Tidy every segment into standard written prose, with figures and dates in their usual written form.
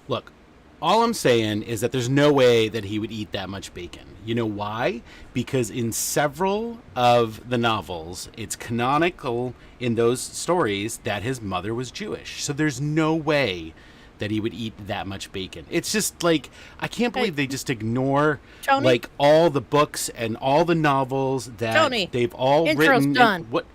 Look, all I'm saying is that there's no way that he would eat that much bacon. You know why? Because in several of the novels, it's canonical in those stories that his mother was Jewish. So there's no way that he would eat that much bacon. It's just like, I can't believe they just ignore Tony? like all the books and all the novels that Tony, they've all intro's written. done. What?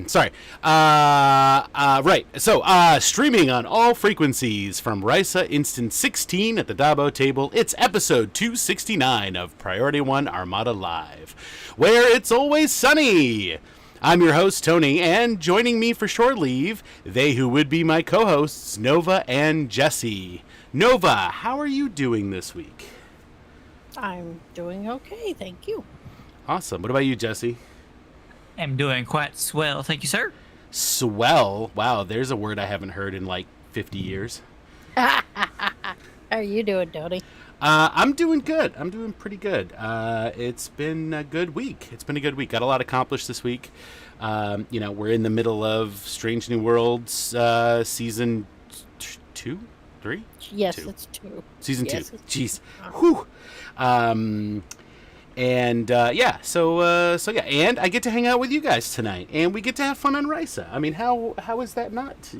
Sorry. Right. So, streaming on all frequencies from Risa Instant 16 at the Dabo table, it's episode 269 of Priority One Armada Live, where it's always sunny. I'm your host, Tony, and joining me for shore leave, they who would be my co-hosts, Nova and Jesse. Nova, how are you doing this week? I'm doing okay, thank you. Awesome. What about you, Jesse? I'm doing quite swell, thank you, sir. Swell? Wow, there's a word I haven't heard in like 50 years. How are you doing, Tony? I'm doing good. I'm doing pretty good. It's been a good week. Got a lot accomplished this week. We're in the middle of Strange New Worlds season 2, 3? Yes, 2. it's 2. Season Yes, 2. it's Jeez. 2. Whew. And and I get to hang out with you guys tonight, and we get to have fun on Risa. I mean, how is that not,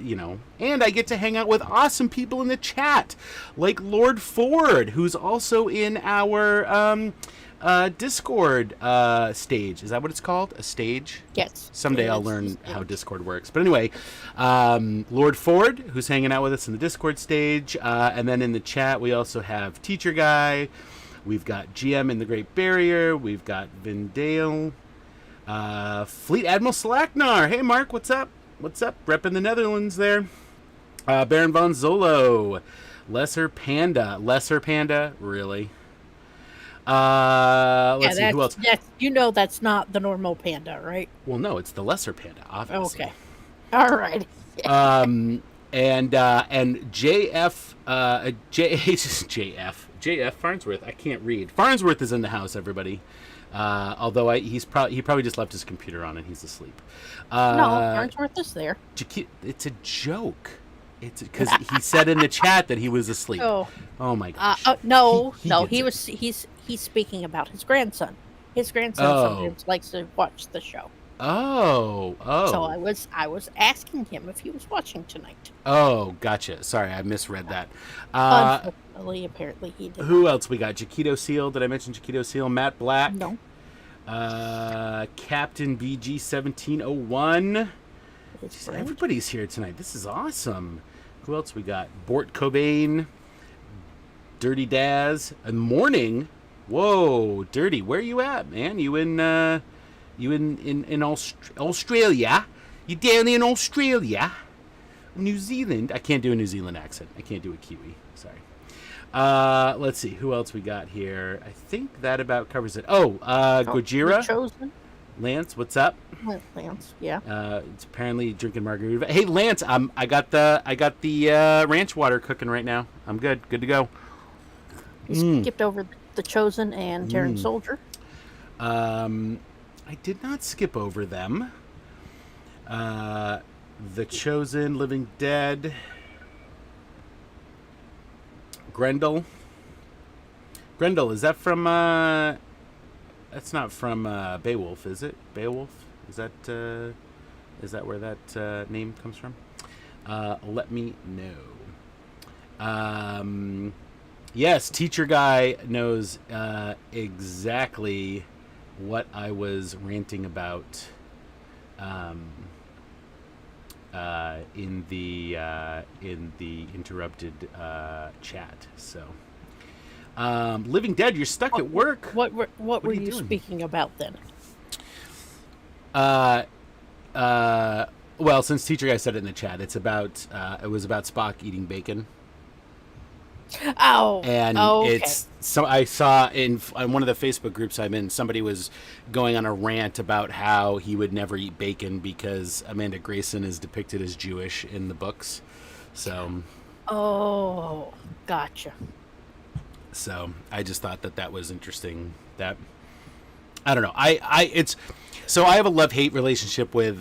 And I get to hang out with awesome people in the chat, like Lord Ford, who's also in our Discord stage. Is that what it's called? A stage? Yes. Someday I'll It's learn just- how Discord works. But anyway, Lord Ford, who's hanging out with us in the Discord stage, and then in the chat we also have Teacher Guy. We've got GM in the Great Barrier. We've got Vindale. Fleet Admiral Slaknar. Hey, Mark, what's up? What's up? Repping the Netherlands there. Baron Von Zolo. Lesser Panda. Lesser Panda? Really? Let's see, who else? That's not the normal panda, right? Well, no, it's the Lesser Panda, obviously. Okay. All right. And JF Farnsworth. I can't read. Farnsworth is in the house, everybody. Although he probably just left his computer on and he's asleep. No, Farnsworth is there. It's a joke. It's because he said in the chat that he was asleep. Oh, my gosh. He's speaking about his grandson. His grandson sometimes likes to watch the show. Oh. So I was asking him if he was watching tonight. Oh, gotcha. Sorry, I misread that. Unfortunately, apparently he did. Who else we got? Jaquito Seal. Did I mention Jaquito Seal? Matt Black. No. Captain BG 1701. His Everybody's here tonight. This is awesome. Who else we got? Bort Cobain. Dirty Daz. And Morning. Whoa, Dirty. Where you at, man? You in Australia? You down in Australia? New Zealand? I can't do a New Zealand accent. I can't do a Kiwi. Sorry. Let's see. Who else we got here? I think that about covers it. Gojira. The Chosen. Lance, what's up? Lance, yeah. It's apparently drinking margarita. Hey, Lance, I got the ranch water cooking right now. I'm good to go. You skipped over the Chosen and Terran Soldier. I did not skip over them. The Chosen, Living Dead, Grendel. Grendel, is that from? That's not from Beowulf, is it? Beowulf? Is that where that name comes from? Let me know. Yes, Teacher Guy knows exactly what I was ranting about in the interrupted chat. So, Living Dead, you're stuck at work. What were you doing? speaking about then? Well, since Teacher Guy said it in the chat, it was about Spock eating bacon. Oh, And okay. I saw on one of the Facebook groups I'm in, somebody was going on a rant about how he would never eat bacon because Amanda Grayson is depicted as Jewish in the books. So, Gotcha. So I just thought that was interesting. That I don't know. So I have a love-hate relationship with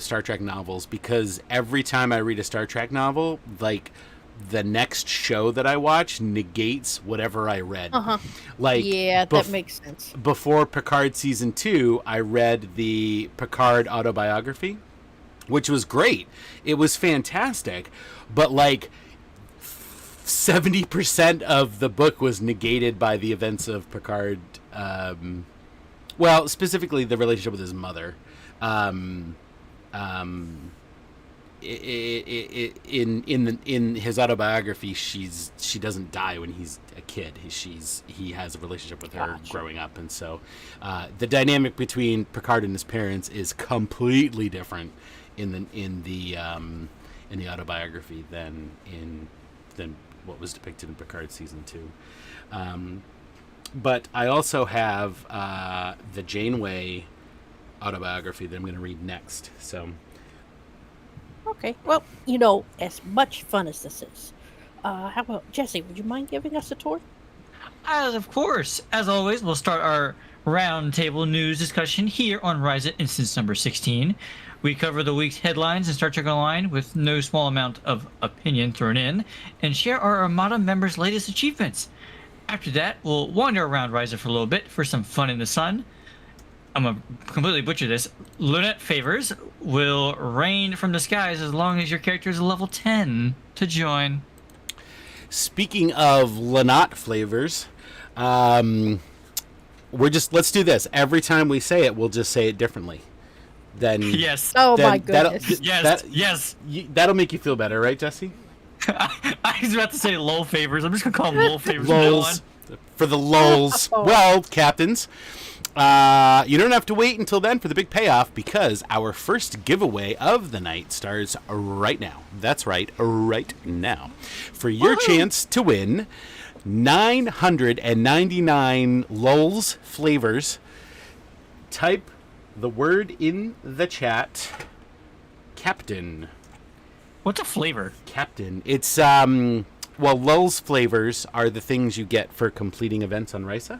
Star Trek novels because every time I read a Star Trek novel, like the next show that I watch negates whatever I read. Like that makes sense. Before Picard season 2, I read the Picard autobiography, which was great. It was fantastic, but like 70% of the book was negated by the events of Picard. Well, specifically the relationship with his mother. In his autobiography, she doesn't die when he's a kid. He has a relationship with her growing up, and so the dynamic between Picard and his parents is completely different in the autobiography than what was depicted in Picard season 2. But I also have the Janeway autobiography that I'm going to read next. So. Okay. Well, as much fun as this is, how about Jesse? Would you mind giving us a tour? Of course. As always, we'll start our roundtable news discussion here on Risa Instance number 16. We cover the week's headlines in Star Trek Online with no small amount of opinion thrown in, and share our Armada members' latest achievements. After that, we'll wander around Risa for a little bit for some fun in the sun. I'm gonna completely butcher this. Lunette favors will rain from the skies as long as your character is level 10 to join. Speaking of Lanat flavors, let's do this. Every time we say it, we'll just say it differently. Then Yes. Oh then my goodness. Yes. That'll make you feel better, right, Jesse? I was about to say low favors. I'm just gonna call them low favors from now on. Lols. For the lols. Oh. Well, captains, you don't have to wait until then for the big payoff, because our first giveaway of the night starts right now. That's right, right now. For your chance to win 999 lols flavors, type the word in the chat, Captain. What's a flavor? Captain. It's lulz flavors are the things you get for completing events on Risa.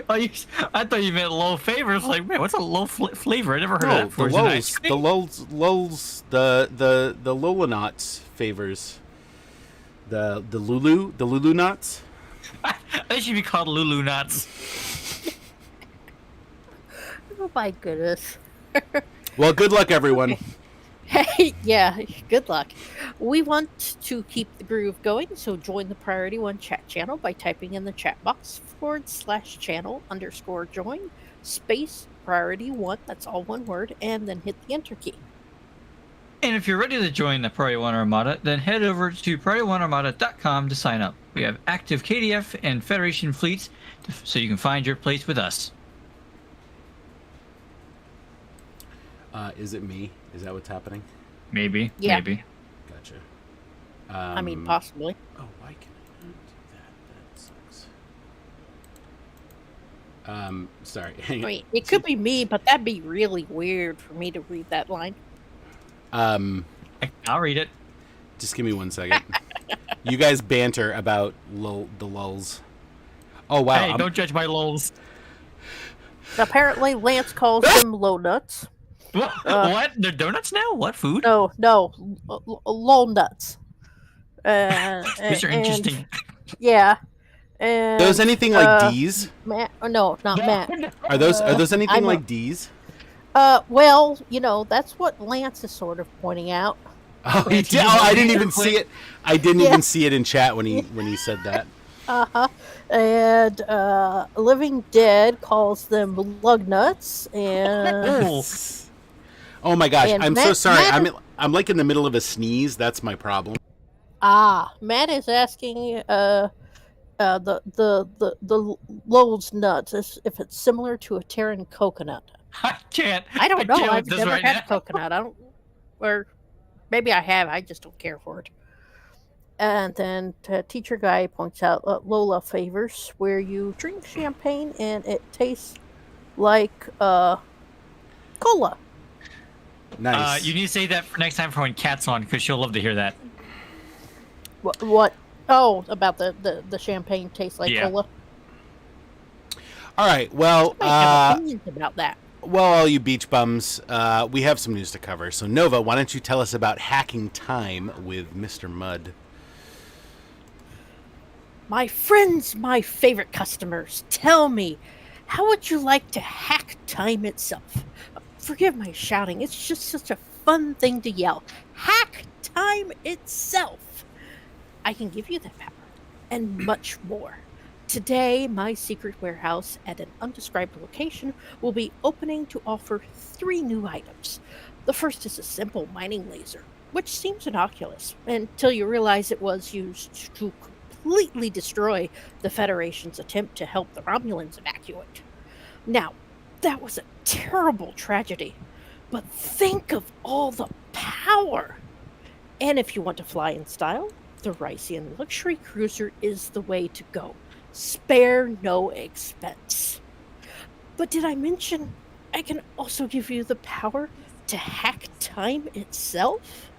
I thought you meant low favors. Like, man, what's a low flavor? I never heard of that before. The lulz, the Lolonauts favors. The Lulu knots. They should be called Lulu nuts. Oh my goodness. Well, good luck, everyone. Hey, yeah, good luck. We want to keep the groove going, so join the Priority One chat channel by typing in the chat box /channel_join space Priority One, that's all one word, and then hit the enter key. And if you're ready to join the Priority One Armada, then head over to PriorityOneArmada.com to sign up. We have active KDF and Federation fleets, so you can find your place with us. Is it me? Is that what's happening? Maybe. Yeah. Maybe. Gotcha. I mean, possibly. Oh, why can I not do that? That sucks. Sorry. Hang I on. mean, it could be me, but that'd be really weird for me to read that line. I'll read it. Just give me 1 second. You guys banter about the lulls. Oh, wow. Hey, don't judge my lulls. Apparently, Lance calls them low nuts. What? They're donuts now? What food? No, low nuts. These are interesting. Yeah. And, those anything like D's? Matt? Oh, no, not Matt. Are those anything I'm like D's? Well, that's what Lance is sort of pointing out. Oh, he did. Oh, I didn't even see it. I didn't even see it in chat when he said that. And Living Dead calls them lug nuts, and Oh my gosh, And I'm so Matt- sorry. Matt- I'm like in the middle of a sneeze. That's my problem. Matt is asking the Lowell's nuts if it's similar to a Terran coconut. I can't. I don't know. can't I've with this never right had now. coconut. I don't, or maybe I have. I just don't care for it. And then Teacher Guy points out Lola favors where you drink champagne and it tastes like cola. Nice. You need to say that for next time for when Kat's on, because she'll love to hear that. What? Oh, about the champagne tastes like Yeah. cola. All right. Well, I have opinions about that. all you beach bums, we have some news to cover. So Nova, why don't you tell us about hacking time with Mr. Mudd? My friends, my favorite customers, tell me, how would you like to hack time itself? Forgive my shouting, it's just such a fun thing to yell. Hack time itself! I can give you that power, and much more. Today, my secret warehouse at an undescribed location will be opening to offer 3 new items. The first is a simple mining laser, which seems innocuous until you realize it was used to completely destroy the Federation's attempt to help the Romulans evacuate. Now, that was a terrible tragedy, but think of all the power! And if you want to fly in style, the Risian luxury cruiser is the way to go. Spare no expense. But did I mention I can also give you the power to hack time itself?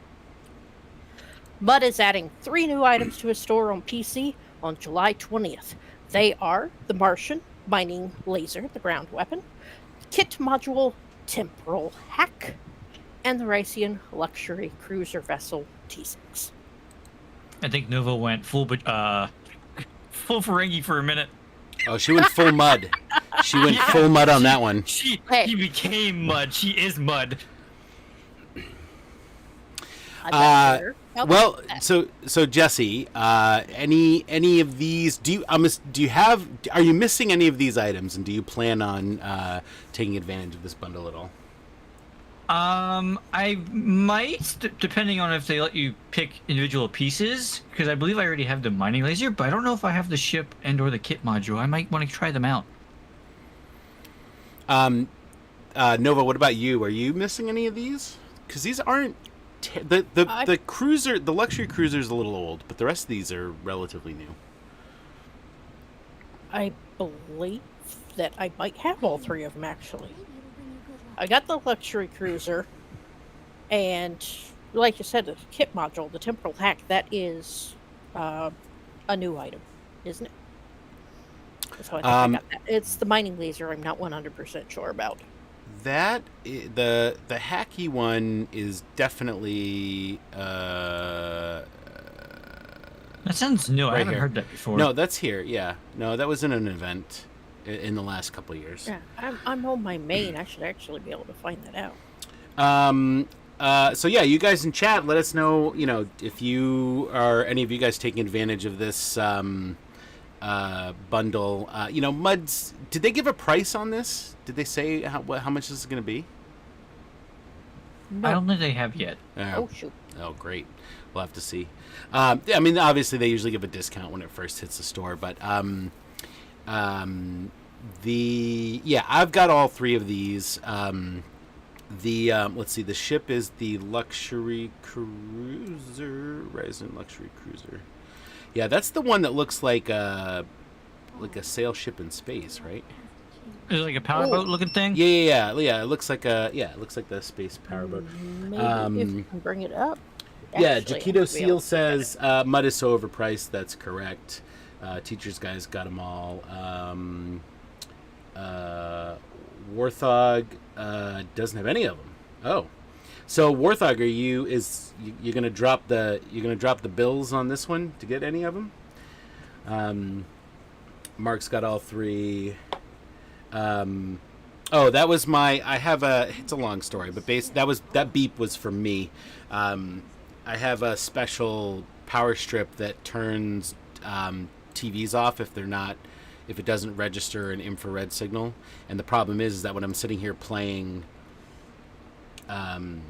Mudd is adding 3 new items to his store on PC on July 20th. They are the Martian, mining laser, the ground weapon, kit module temporal hack, and the Risian luxury cruiser vessel T6. I think Nova went full Ferengi for a minute. Oh, she went full mud. She went full mud on that one. She Hey. became mud. She is mud. Well, so Jesse, any of these? Are you missing any of these items, and do you plan on taking advantage of this bundle at all? I might, depending on if they let you pick individual pieces, because I believe I already have the mining laser, but I don't know if I have the ship and/or the kit module. I might want to try them out. Nova, what about you? Are you missing any of these? Because these aren't the cruiser. The luxury cruiser is a little old, but the rest of these are relatively new. I believe that I might have all three of them, actually. I got the luxury cruiser, and like you said, the kit module, the temporal hack, that is a new item, isn't it? So I think I got that. It's the mining laser I'm not 100% sure about. The hacky one is definitely That sounds new. I haven't heard that before. No, that's here. Yeah, no, that was in an event in the last couple of years. Yeah, I'm on my main. I should actually be able to find that out. So yeah, you guys in chat, let us know. You know, if you are any of you guys taking advantage of this bundle. You know, Muds. Did they give a price on this? Did they say how much this is going to be? No. I don't think they have yet. Oh, shoot. Oh, great. We'll have to see. I mean, obviously they usually give a discount when it first hits the store, but I've got all three of these. Let's see, the ship is the luxury cruiser, Risian luxury cruiser. Yeah, that's the one that looks like a sail ship in space, right? Is it like a powerboat looking thing? Yeah. It looks like the space powerboat. Maybe if you can bring it up. Yeah, Actually, Jaquito I'll be Seal able to says mud is so overpriced. That's correct. Teacher's Guys got them all. Warthog doesn't have any of them. Oh, so Warthog, you're gonna drop the bills on this one to get any of them? Mark's got all three. That was it's a long story, but that beep was for me. I have a special power strip that turns TVs off if it doesn't register an infrared signal. And the problem is that when I'm sitting here playing, on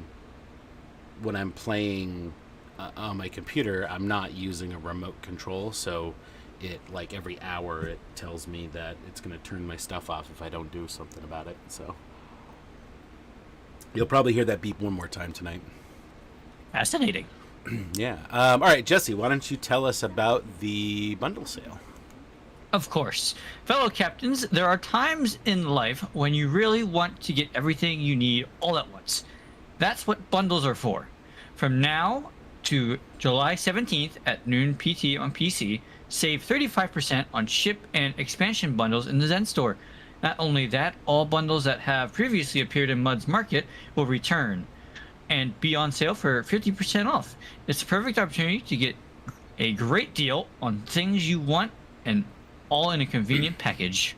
my computer, I'm not using a remote control, so it, like, every hour it tells me that it's going to turn my stuff off if I don't do something about it. So you'll probably hear that beep one more time tonight. Fascinating. Yeah. All right, Jesse, why don't you tell us about the bundle sale? Of course. Fellow captains, there are times in life when you really want to get everything you need all at once. That's what bundles are for. From now to July 17th at noon PT on PC, save 35% on ship and expansion bundles in the Zen store. Not only that, all bundles that have previously appeared in Mud's Market will return and be on sale for 50% off. It's a perfect opportunity to get a great deal on things you want, and all in a convenient package.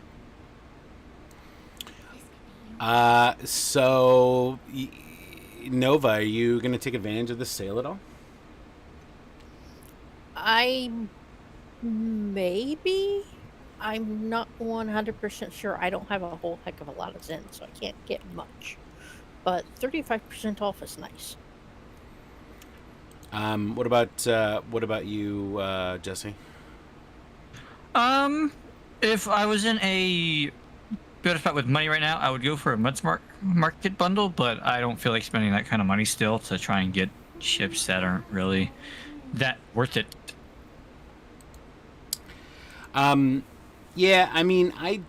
So, Nova, are you going to take advantage of this sale at all? Maybe. I'm not 100% sure. I don't have a whole heck of a lot of Zen, so I can't get much. But 35% off is nice. What about you, Jesse? If I was in a better spot with money right now, I would go for a Market bundle, but I don't feel like spending that kind of money still to try and get ships that aren't really that worth it. Yeah, I mean, I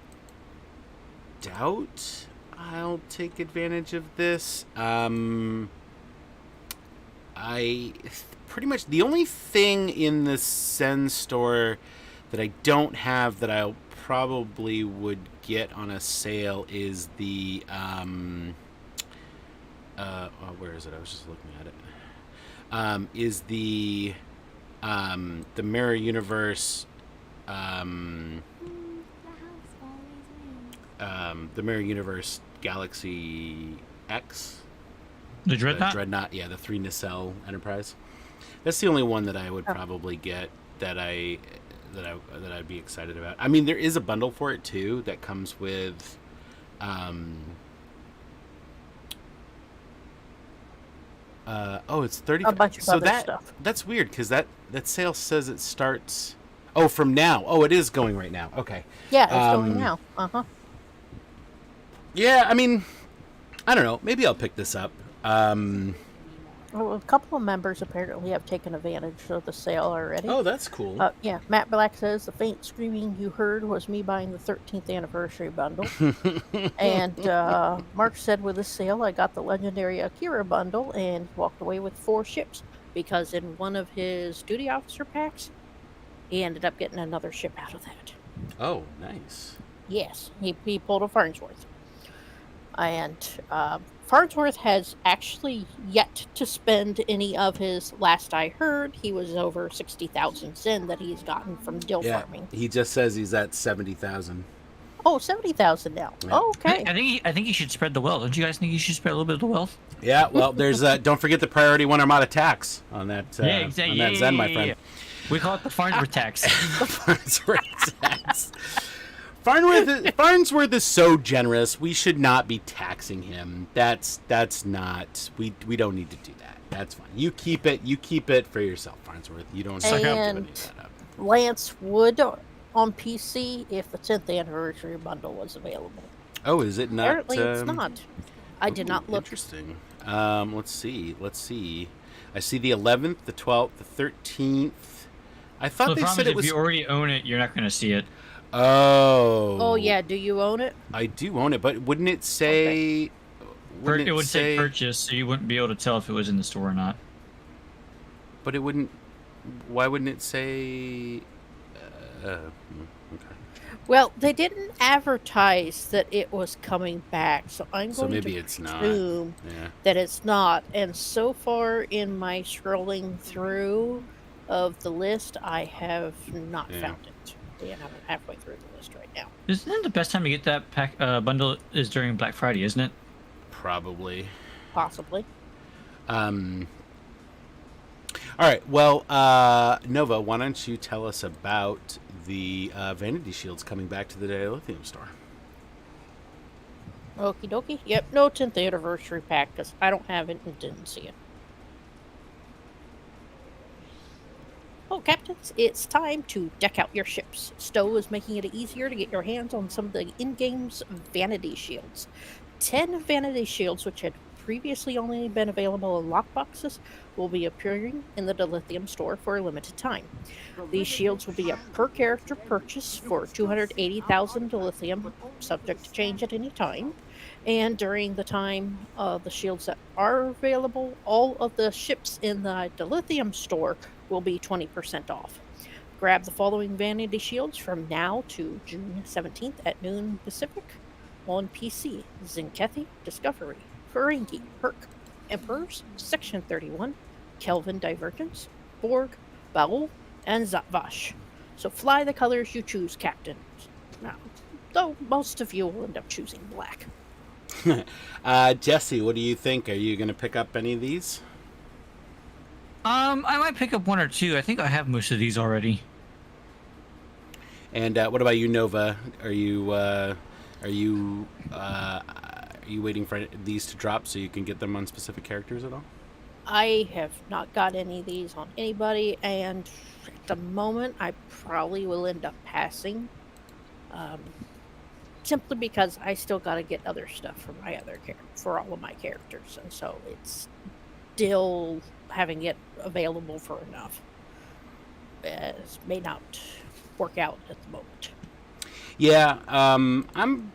doubt I'll take advantage of this. I pretty much the only thing in the Zen store that I don't have that I probably would get on a sale is the where is it? I was just looking at it. Is the Mirror Universe the Mirror Universe Galaxy X. The Dreadnought? The Dreadnought, yeah, the 3 nacelle Enterprise. That's the only one that I would probably get that I'd be excited about. I mean, there is a bundle for it too that comes with it's 30. A bunch of so other stuff. That's weird because that sale says it starts from now. Oh, it is going right now. Okay. Yeah, it's going now. Yeah, I mean, I don't know. Maybe I'll pick this up. Well, a couple of members apparently have taken advantage of the sale already. Oh, that's cool. Yeah, Matt Black says the faint screaming you heard was me buying the 13th anniversary bundle. And Mark said with this sale, I got the legendary Akira bundle and walked away with 4 ships because in one of his duty officer packs, he ended up getting another ship out of that. Oh, nice. Yes, he pulled a Farnsworth. And Farnsworth has actually yet to spend any of his, last I heard, he was over 60,000 Zen that he's gotten from dill farming. He just says he's at 70,000. Oh, 70,000 now. Yeah. Oh, okay. I think you should spread the wealth. Don't you guys think you should spread a little bit of the wealth? Yeah, well, there's don't forget the priority 1 Armada tax on that. Yeah, exactly. On that Zen, my friend. We call it the Farnsworth tax. The Farnsworth tax. Farnsworth is so generous. We should not be taxing him. That's not. We don't need to do that. That's fine. You keep it for yourself, Farnsworth. You don't have to give any of that up. Lance would on PC if the 10th anniversary bundle was available. Oh, is it not? Apparently, it's not. I did not look. Interesting. Let's see. I see the 11th, the 12th, the 13th. I thought they said it was. If you already own it, you're not going to see it. Oh. Oh yeah. Do you own it? I do own it, but wouldn't it say? It would say purchase, so you wouldn't be able to tell if it was in the store or not. But it wouldn't. Why wouldn't it say? Okay. Well, they didn't advertise that it was coming back, so I'm going maybe to it's not. assume that it's not. And so far in my scrolling through of the list, I have not found it. And I'm halfway through the list right now. Isn't it the best time to get that pack bundle is during Black Friday, isn't it? Probably. Possibly. All right. Well, Nova, why don't you tell us about the Vanity Shields coming back to the Dilithium store? Okie dokie. Yep, no 10th anniversary pack because I don't have it and didn't see it. Oh, Captains, it's time to deck out your ships. Stowe is making it easier to get your hands on some of the in-game's Vanity Shields. 10 Vanity Shields, which had previously only been available in lockboxes, will be appearing in the Dilithium store for a limited time. These shields will be a per-character purchase for 280,000 Dilithium, subject to change at any time. And during the time of the shields that are available, all of the ships in the Dilithium store will be 20% off. Grab the following Vanity Shields from now to June 17th at noon Pacific on PC: Zenkethi, Discovery, Ferengi, Herc, Emperors, Section 31, Kelvin Divergence, Borg, Baul, and Zatvash. So fly the colors you choose, Captain. Now, though most of you will end up choosing black. Jesse, what do you think? Are you going to pick up any of these? I might pick up 1 or 2. I think I have most of these already. And what about you, Nova? Are you waiting for these to drop so you can get them on specific characters at all? I have not got any of these on anybody, and at the moment, I probably will end up passing. Simply because I still got to get other stuff for my for all of my characters, and so it's still having it available for enough. It may not work out at the moment. Yeah, I'm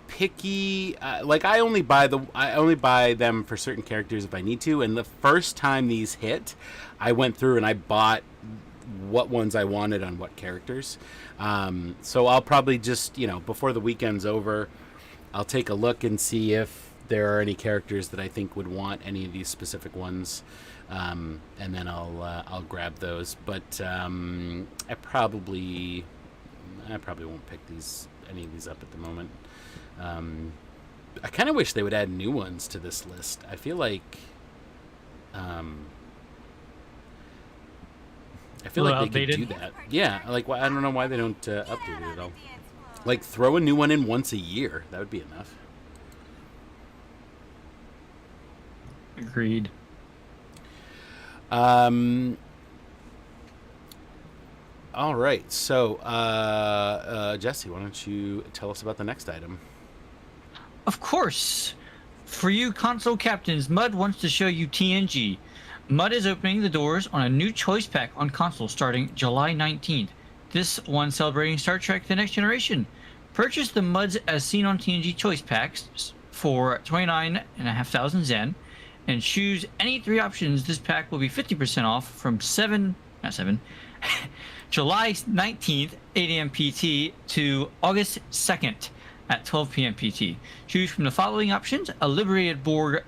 picky. I only buy them for certain characters if I need to. And the first time these hit, I went through and I bought what ones I wanted on what characters. So I'll probably just, before the weekend's over, I'll take a look and see if there are any characters that I think would want any of these specific ones, and then I'll grab those. But I probably won't pick any of these up at the moment. I kind of wish they would add new ones to this list. I feel like they could do that. Yeah, like I don't know why they don't update it at all. Like throw a new one in once a year. That would be enough. Agreed. All right. So, Jesse, why don't you tell us about the next item? Of course. For you console captains, Mud wants to show you TNG. Mud is opening the doors on a new choice pack on console starting July 19th. This one celebrating Star Trek The Next Generation. Purchase the Muds as seen on TNG choice packs for 29,500 Zen and choose any 3 options. This pack will be 50% off from July 19th, 8 a.m. PT to August 2nd at 12 p.m. PT. Choose from the following options: a Liberated Borg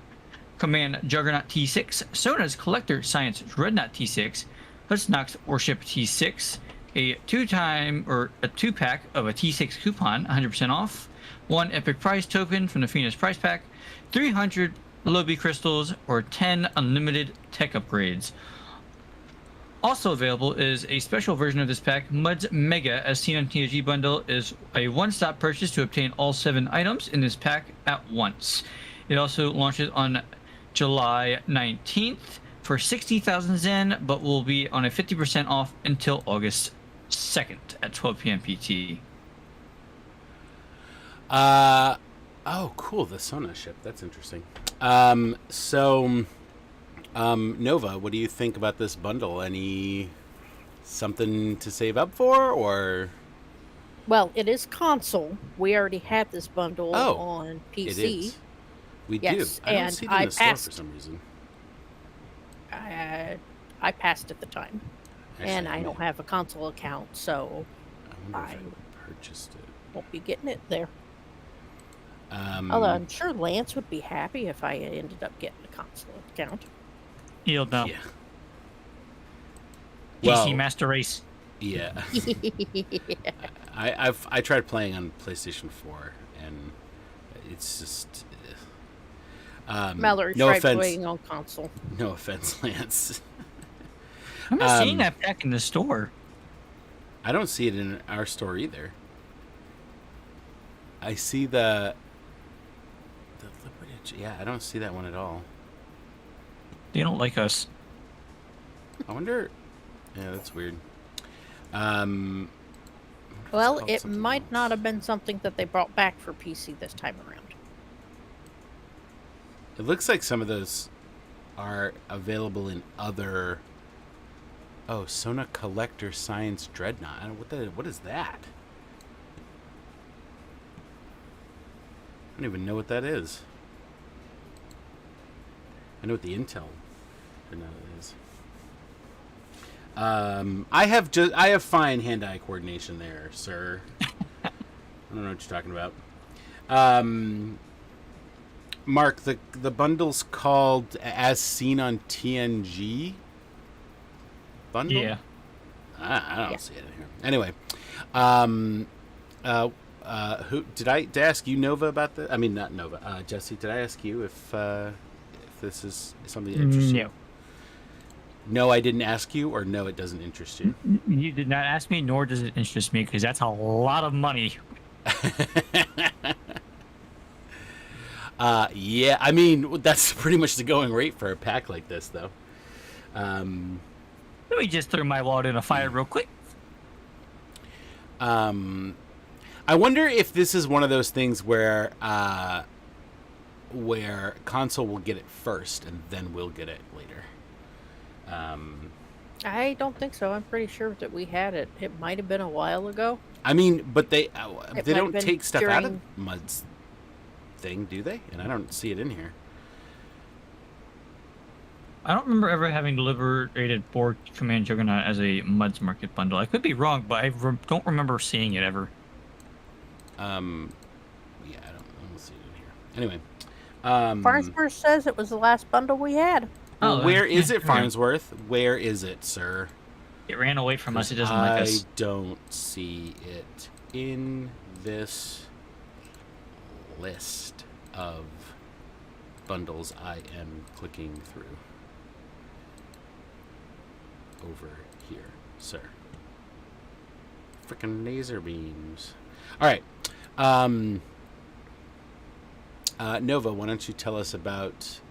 Command Juggernaut T6, Sona's Collector Science Dreadnought T6, Hudsnock's Warship T6, a 2-pack of a T6 coupon, 100% off, 1 Epic Prize token from the Phoenix Prize Pack, 300 Lobby crystals, or 10 unlimited tech upgrades. Also available is a special version of this pack. Mud's Mega, as seen on TNG Bundle, is a one-stop purchase to obtain all 7 items in this pack at once. It also launches on July 19th for 60,000 Zen, but will be on a 50% off until August 2nd at 12 p.m. PT. Oh, cool. The Sona ship. That's interesting. Nova, what do you think about this bundle? Something to save up for, or? Well, it is console. We already have this bundle on PC. It is. We yes, do. I don't see it in the store for some reason. I passed at the time. Actually, And I don't have a console account, so I wonder if I purchased it. won't be getting it there. Although I'm sure Lance would be happy if I ended up getting a console account. You'll know. Yeah. PC Master Race. Yeah. I tried playing on PlayStation 4, and it's just. Mallory tried playing on console. No offense, Lance. I'm not seeing that pack in the store. I don't see it in our store either. I see the Liberated. Yeah, I don't see that one at all. They don't like us. I wonder. Yeah, that's weird. Well, it might not have been something that they brought back for PC this time around. It looks like some of those are available in other. Oh, Sona Collector Science Dreadnought. What is that? I don't even know what that is. I know what the Intel Dreadnought is. I have fine hand-eye coordination there, sir. I don't know what you're talking about. Mark, the bundle's called As Seen on TNG bundle? Yeah. I don't see it in here. Anyway, who did I ask you, Nova, about this? I mean, not Nova. Jesse, did I ask you if this is something that interests you? No, I didn't ask you, or no, it doesn't interest you? You did not ask me, nor does it interest me, because that's a lot of money. Yeah, I mean, that's pretty much the going rate for a pack like this, though. Let me just throw my wallet in a fire real quick. I wonder if this is one of those things where console will get it first and then we'll get it later. I don't think so. I'm pretty sure that we had it. It might have been a while ago. I mean, but they don't been take stuff out of during- Mud's thing, do they? And I don't see it in here. I don't remember ever having liberated Borg Command Juggernaut as a Muds Market bundle. I could be wrong, but don't remember seeing it ever. Yeah, I don't see it in here. Anyway, Farnsworth says it was the last bundle we had. well, Oh, where is yeah, it, Farnsworth? Where is it, sir? It ran away from us. It doesn't like us. I don't see it in this list of bundles I am clicking through. Over here, sir. Frickin' laser beams. All right. Nova, why don't you tell us about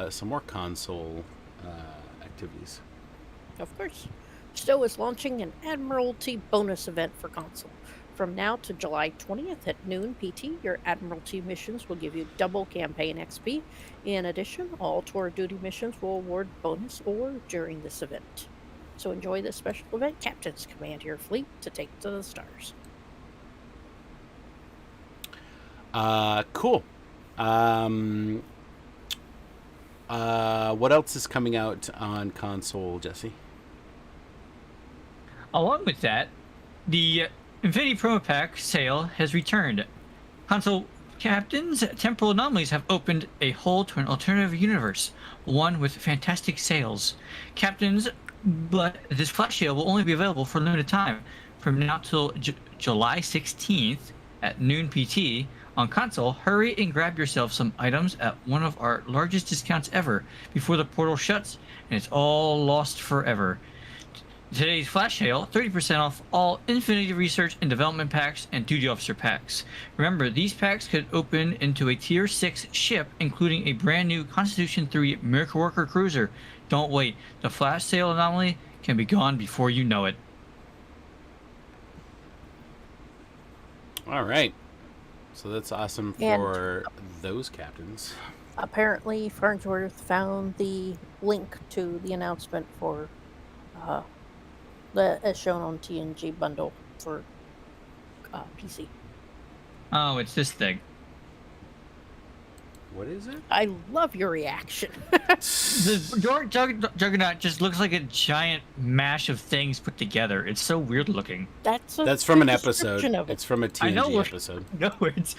some more console activities? Of course. Stowe is launching an Admiralty bonus event for console. From now to July 20th at noon PT, your Admiralty missions will give you double campaign XP. In addition, all tour duty missions will award bonus ore during this event. So enjoy this special event. Captains command your fleet to take to the stars. Cool. What else is coming out on console, Jesse? Along with that, the Infinity Promo Pack sale has returned. Console captains, temporal anomalies have opened a hole to an alternative universe, one with fantastic sales. Captains, but this flash sale will only be available for a limited time, from now till July 16th at noon PT. On console, hurry and grab yourself some items at one of our largest discounts ever before the portal shuts and it's all lost forever. Today's flash sale, 30% off all Infinity Research and Development packs and Duty Officer packs. Remember, these packs could open into a Tier 6 ship, including a brand new Constitution 3 Miracle Worker cruiser. Don't wait. The flash sale anomaly can be gone before you know it. All right. So that's awesome for those captains. Apparently, Farnsworth found the link to the announcement for as shown on TNG bundle for PC. Oh, it's this thing. What is it? I love your reaction. The Juggernaut just looks like a giant mash of things put together. It's so weird looking. That's from an good episode. description of it. It's from a TNG episode. No, it's.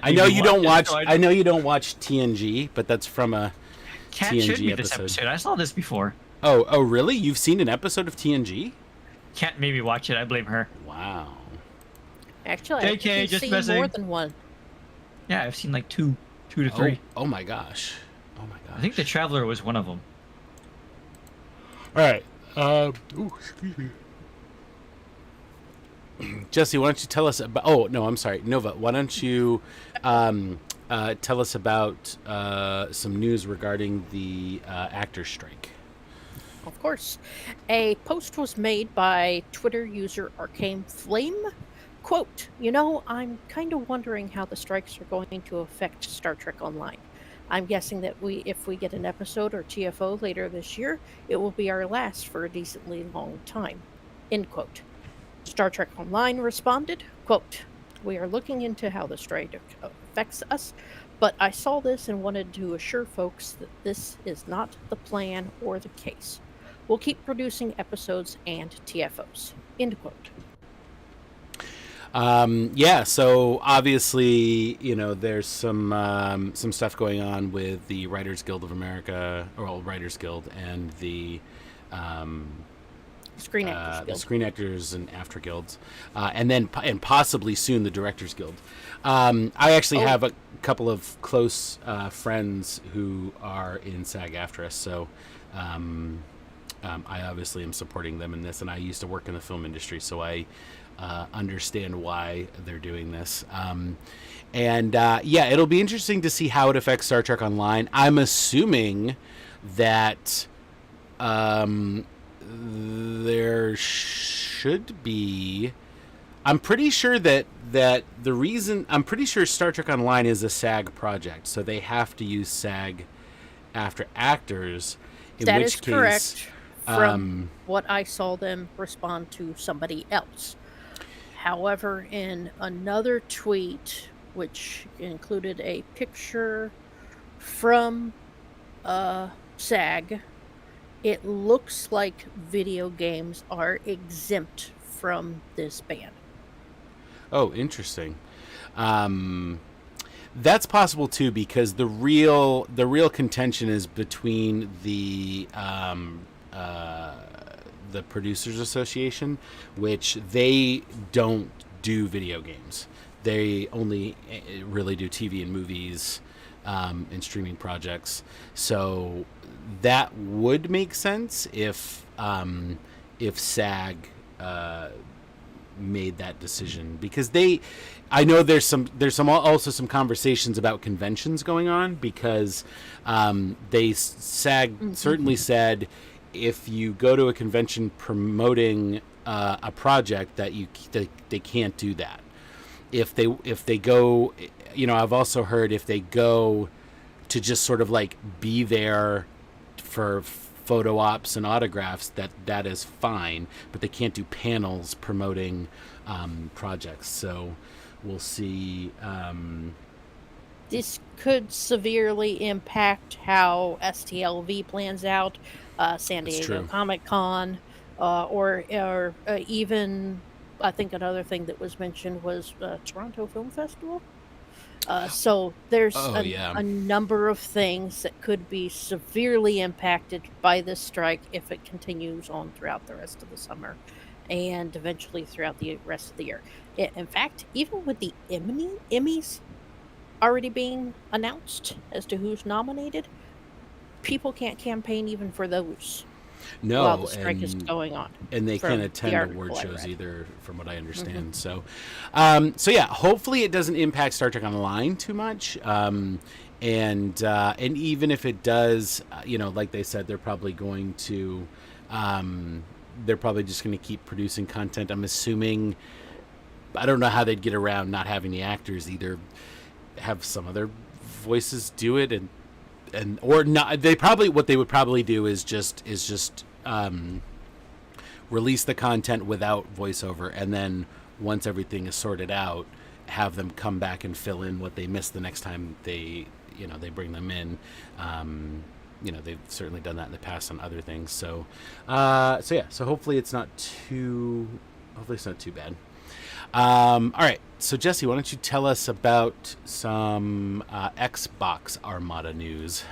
I know you don't watch. I know you don't watch TNG, but that's from a Cat TNG showed me episode. this episode. I saw this before. Oh, really? You've seen an episode of TNG? Cat made me watch it. I blame her. Wow. Actually, JK, I've just seen messing. more than one. Yeah, I've seen like two to three. Oh my gosh. Oh my gosh. I think the Traveler was one of them. All right. Ooh, excuse me. Jesse, why don't you tell us about? Oh no, I'm sorry, Nova. Why don't you tell us about some news regarding the actor strike? Of course. A post was made by Twitter user Arcane Flame. Quote, I'm kind of wondering how the strikes are going to affect Star Trek Online. I'm guessing that if we get an episode or TFO later this year, it will be our last for a decently long time. End quote. Star Trek Online responded, quote, we are looking into how the strike affects us, but I saw this and wanted to assure folks that this is not the plan or the case. We'll keep producing episodes and TFOs. End quote. Yeah, so obviously, there's some stuff going on with the Writers Guild of America, or Writers Guild, and the Screen Actors Guild. The Screen Actors and After Guilds, and possibly soon the Directors Guild. I actually have a couple of close friends who are in SAG-AFTRA, so I obviously am supporting them in this, and I used to work in the film industry, so I understand why they're doing this. It'll be interesting to see how it affects Star Trek Online. I'm assuming that there should be. I'm pretty sure that the reason. I'm pretty sure Star Trek Online is a SAG project, so they have to use SAG after actors. That is correct. From what I saw them respond to somebody else. However, in another tweet, which included a picture from SAG, it looks like video games are exempt from this ban. Oh, interesting. That's possible too, because the real contention is between the Producers Association, which they don't do video games. They only really do TV and movies and streaming projects. So that would make sense if SAG made that decision, because I know there's also some conversations about conventions going on, because SAG certainly said if you go to a convention promoting a project that they can't do that. If they go, I've also heard if they go to just sort of like be there for photo ops and autographs, that is fine, but they can't do panels promoting projects. So we'll see. This could severely impact how STLV plans out, San Diego Comic Con, or even, I think another thing that was mentioned was Toronto Film Festival. So there's a number of things that could be severely impacted by this strike if it continues on throughout the rest of the summer and eventually throughout the rest of the year. In fact, even with the Emmys already being announced as to who's nominated, people can't campaign even for those. No, while the strike is going on, and they can't attend award shows either, from what I understand. Mm-hmm. So yeah, hopefully it doesn't impact Star Trek Online too much. And even if it does, like they said, they're probably going to, they're probably just going to keep producing content. I'm assuming. I don't know how they'd get around not having the actors either have some other voices do it, and or not. What they would probably do is just release the content without voiceover, and then once everything is sorted out, have them come back and fill in what they missed the next time they bring them in. They've certainly done that in the past on other things. So hopefully it's not too bad. All right. So Jesse, why don't you tell us about some Xbox Armada news?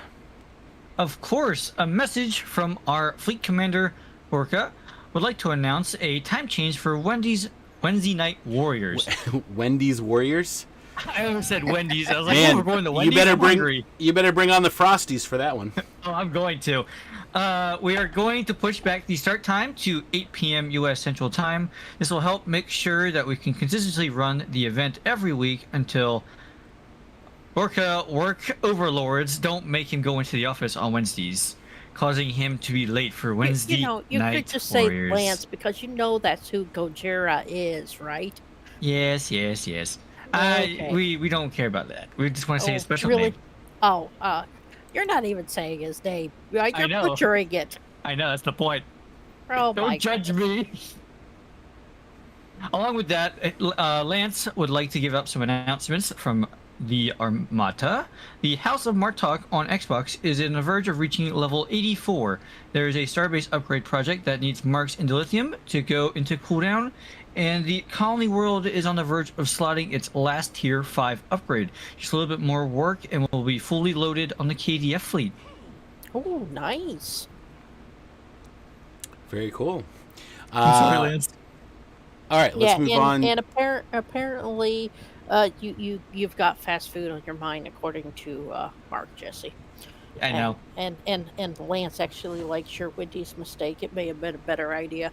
Of course, a message from our fleet commander, Orca, would like to announce a time change for Wednesday Night Warriors. Wendy's Warriors? I almost said Wendy's. I was like, Man, we're going to Wendy's. You better bring on the Frosties for that one. Oh, I'm going to. We are going to push back the start time to 8 p.m. U.S. Central Time. This will help make sure that we can consistently run the event every week until Orca work overlords don't make him go into the office on Wednesdays, causing him to be late for Wednesday you Night could just Warriors. say Lance, because that's who Gojira is, right? Yes. Okay. We don't care about that. We just want to say his special really? name. Oh, you're not even saying his name. You're butchering it. I know, that's the point. Oh, don't judge me. Along with that, Lance would like to give up some announcements from the Armada. The House of Martok on Xbox is on the verge of reaching level 84. There is a Starbase upgrade project that needs marks in dilithium to go into cooldown, and the Colony World is on the verge of slotting its last Tier 5 upgrade. Just a little bit more work and will be fully loaded on the KDF fleet. Oh, nice. Very cool. I'm sorry, Lance. All right, let's move on. And apparently, you've got fast food on your mind, according to Mark Jesse. I know. And Lance actually likes your Wendy's mistake. It may have been a better idea.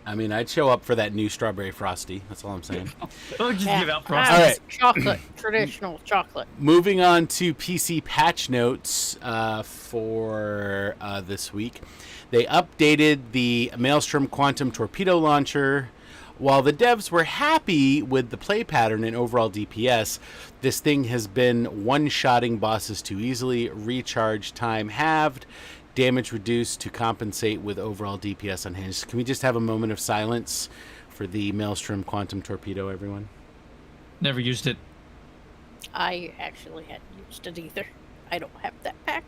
I mean, I'd show up for that new strawberry frosty. That's all I'm saying. Oh, just give out frosty. All right. Chocolate, traditional chocolate. Moving on to PC patch notes for this week. They updated the Maelstrom Quantum Torpedo Launcher. While the devs were happy with the play pattern and overall DPS, this thing has been one-shotting bosses too easily, recharge time halved, damage reduced to compensate with overall DPS unhinged. Can we just have a moment of silence for the Maelstrom Quantum Torpedo, everyone? Never used it. I actually hadn't used it either. I don't have that pack.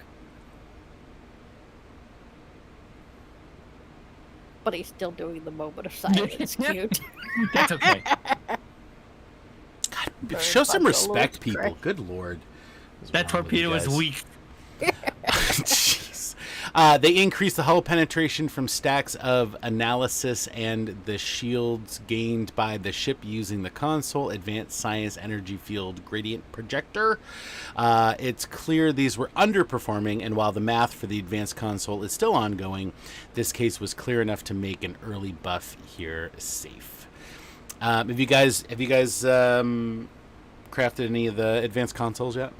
But he's still doing the moment of silence. Cute. That's okay. God, show some respect, Lord, people. Christ. Good Lord. What's That wrong with you torpedo is guys? weak. Jeez. They increased the hull penetration from stacks of analysis and the shields gained by the ship using the console advanced science energy field gradient projector. It's clear these were underperforming, and while the math for the advanced console is still ongoing, this case was clear enough to make an early buff here safe. Have you guys crafted any of the advanced consoles yet?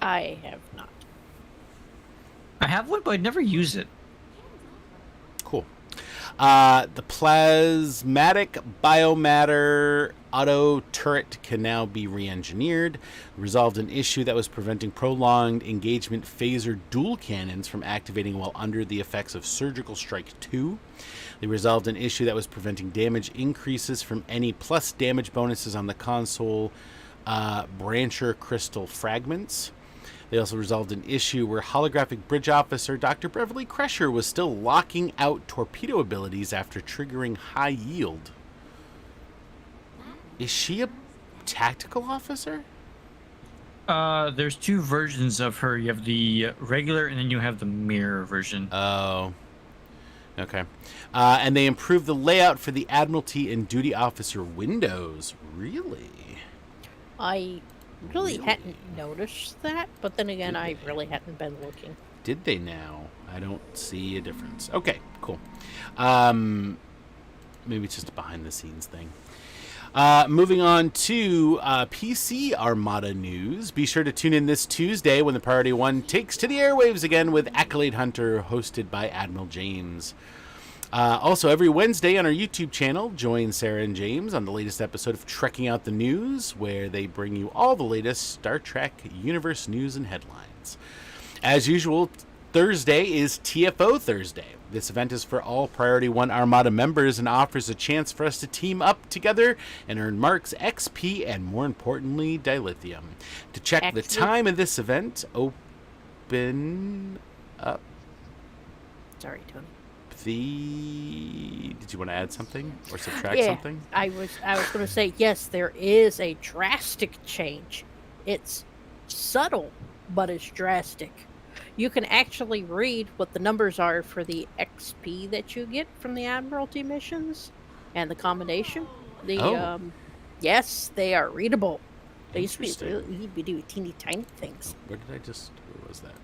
I have not. I have one, but I'd never use it. Cool. The plasmatic biomatter auto turret can now be re-engineered. Resolved an issue that was preventing prolonged engagement phaser dual cannons from activating while under the effects of Surgical Strike 2. They resolved an issue that was preventing damage increases from any plus damage bonuses on the console brancher crystal fragments. They also resolved an issue where holographic bridge officer Dr. Beverly Crusher was still locking out torpedo abilities after triggering high yield. Is she a tactical officer? There's two versions of her. You have the regular, and then you have the mirror version. Oh. Okay. And they improved the layout for the Admiralty and Duty Officer windows. Really? I really hadn't noticed that, but then again, I really hadn't been looking. Did they now? I don't see a difference. Okay, cool. Maybe it's just a behind-the-scenes thing. Moving on to PC Armada news. Be sure to tune in this Tuesday when the Priority 1 takes to the airwaves again with Accolade Hunter, hosted by Admiral James. Also, every Wednesday on our YouTube channel, join Sarah and James on the latest episode of Trekking Out the News, where they bring you all the latest Star Trek universe news and headlines. As usual, Thursday is TFO Thursday. This event is for all Priority 1 Armada members and offers a chance for us to team up together and earn marks, XP, and more importantly, dilithium. To check the time of this event, open up Sorry, Tony. Did you want to add something or subtract Yeah, something? I was going to say, yes, there is a drastic change. It's subtle, but it's drastic. You can actually read what the numbers are for the XP that you get from the Admiralty missions and the combination. Yes, they are readable. They used to be doing teeny tiny things. Where was that?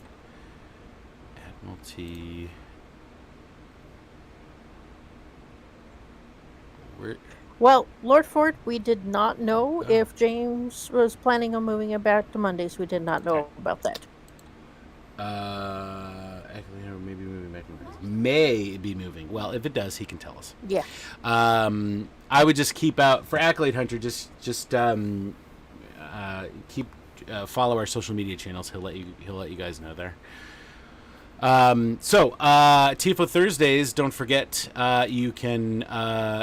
Admiralty. Well, Lord Ford, we did not know if James was planning on moving it back to Mondays. We did not know about that. Maybe moving back. May be moving. Well, if it does, he can tell us. Yeah. I would just keep out for Accolade Hunter. Just keep follow our social media channels. He'll let you guys know there. TFO Thursdays, don't forget, you can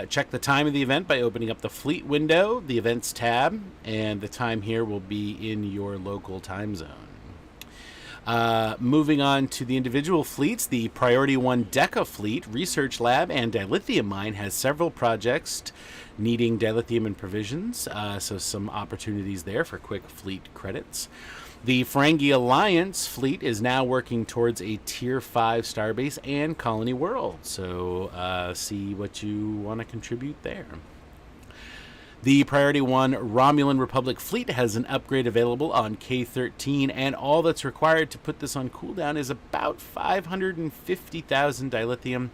check the time of the event by opening up the fleet window, the events tab, and the time here will be in your local time zone. Moving on to the individual fleets, the Priority 1 Deca Fleet Research Lab and Dilithium Mine has several projects needing dilithium and provisions, so some opportunities there for quick fleet credits. The Ferengi Alliance fleet is now working towards a Tier 5 starbase and colony world, so see what you want to contribute there. The Priority 1 Romulan Republic fleet has an upgrade available on K-13, and all that's required to put this on cooldown is about 550,000 dilithium.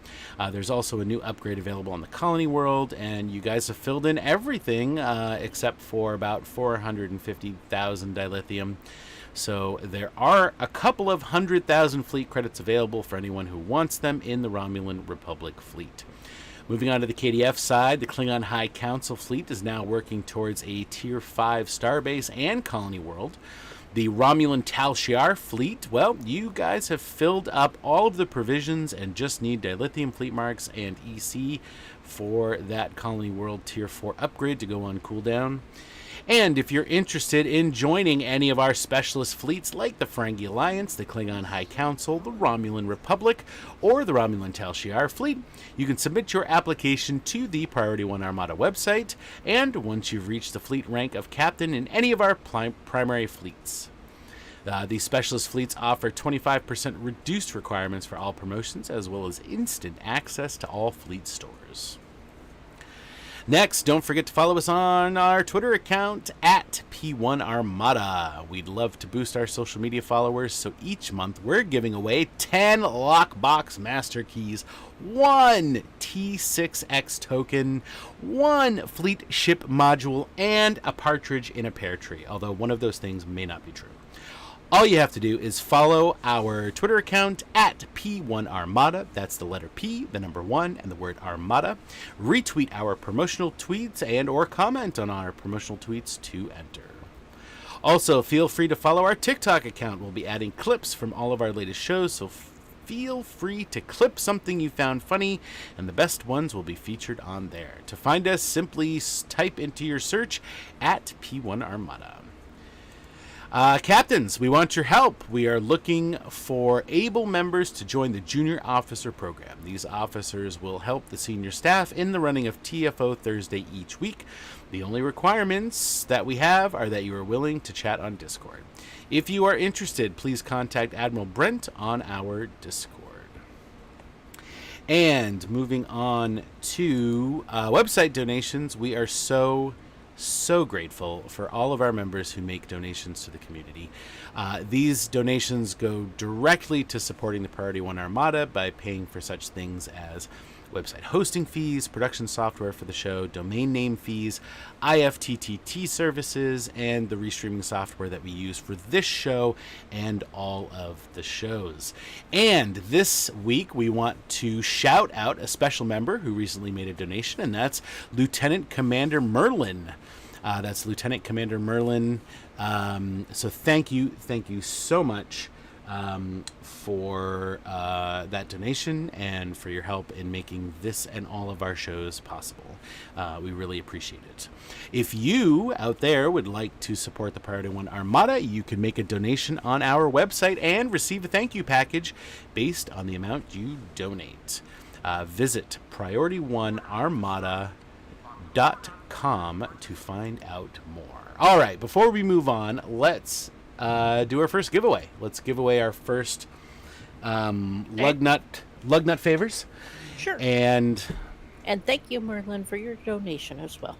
There's also a new upgrade available on the colony world, and you guys have filled in everything except for about 450,000 dilithium. So there are a couple of 100,000 fleet credits available for anyone who wants them in the Romulan Republic fleet. Moving on to the KDF side, the Klingon High Council fleet is now working towards a Tier 5 starbase and colony world. The Romulan Tal Shiar fleet, well, you guys have filled up all of the provisions and just need dilithium fleet marks and EC for that colony world Tier 4 upgrade to go on cooldown. And if you're interested in joining any of our specialist fleets like the Ferengi Alliance, the Klingon High Council, the Romulan Republic, or the Romulan Tal Shiar fleet, you can submit your application to the Priority 1 Armada website, and once you've reached the fleet rank of captain in any of our primary fleets. These specialist fleets offer 25% reduced requirements for all promotions, as well as instant access to all fleet stores. Next, don't forget to follow us on our Twitter account at P1 Armada. We'd love to boost our social media followers, so each month we're giving away 10 Lockbox Master Keys, 1 T6X token, 1 Fleet Ship Module, and a partridge in a pear tree, although one of those things may not be true. All you have to do is follow our Twitter account at P1 Armada. That's the letter P, the number 1, and the word Armada. Retweet our promotional tweets and or comment on our promotional tweets to enter. Also, feel free to follow our TikTok account. We'll be adding clips from all of our latest shows, so feel free to clip something you found funny, and the best ones will be featured on there. To find us, simply type into your search at P1 Armada. Captains, we want your help. We are looking for able members to join the Junior Officer Program. These officers will help the senior staff in the running of TFO Thursday each week. The only requirements that we have are that you are willing to chat on Discord. If you are interested, please contact Admiral Brent on our Discord. And moving on to website donations, we are so grateful for all of our members who make donations to the community. These donations go directly to supporting the Priority 1 Armada by paying for such things as website hosting fees, production software for the show, domain name fees, IFTTT services, and the restreaming software that we use for this show and all of the shows. And this week we want to shout out a special member who recently made a donation, and that's Lieutenant Commander Merlin. That's Lieutenant Commander Merlin. So thank you so much for that donation and for your help in making this and all of our shows possible. We really appreciate it. If you out there would like to support the Priority 1 Armada, you can make a donation on our website and receive a thank you package based on the amount you donate. Visit PriorityOneArmada.com to find out more. All right, before we move on, let's do our first giveaway. Let's give away our first lug nut favors. Sure. And thank you, Merlin, for your donation as well.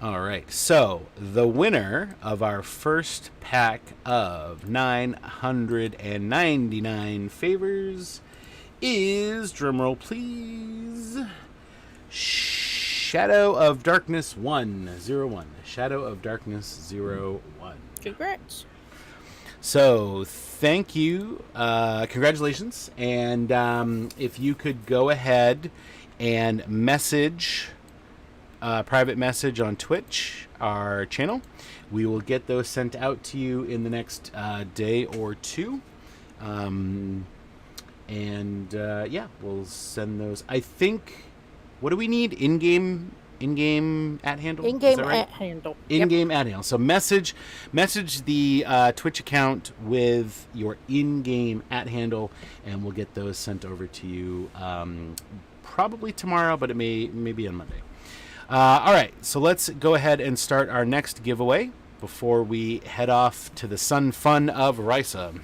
All right. So the winner of our first pack of 999 favors is, drumroll please, Shadow of Darkness 101. Shadow of Darkness 01. Congrats. So thank you. Congratulations. And if you could go ahead and message, private message on Twitch, our channel, we will get those sent out to you in the next day or two. Yeah, we'll send those. I think, what do we need? In-game at handle? In-game at handle. In-game at handle. So message the Twitch account with your in-game at handle, and we'll get those sent over to you probably tomorrow, but it may be on Monday. All right, so let's go ahead and start our next giveaway before we head off to the sun fun of Risa.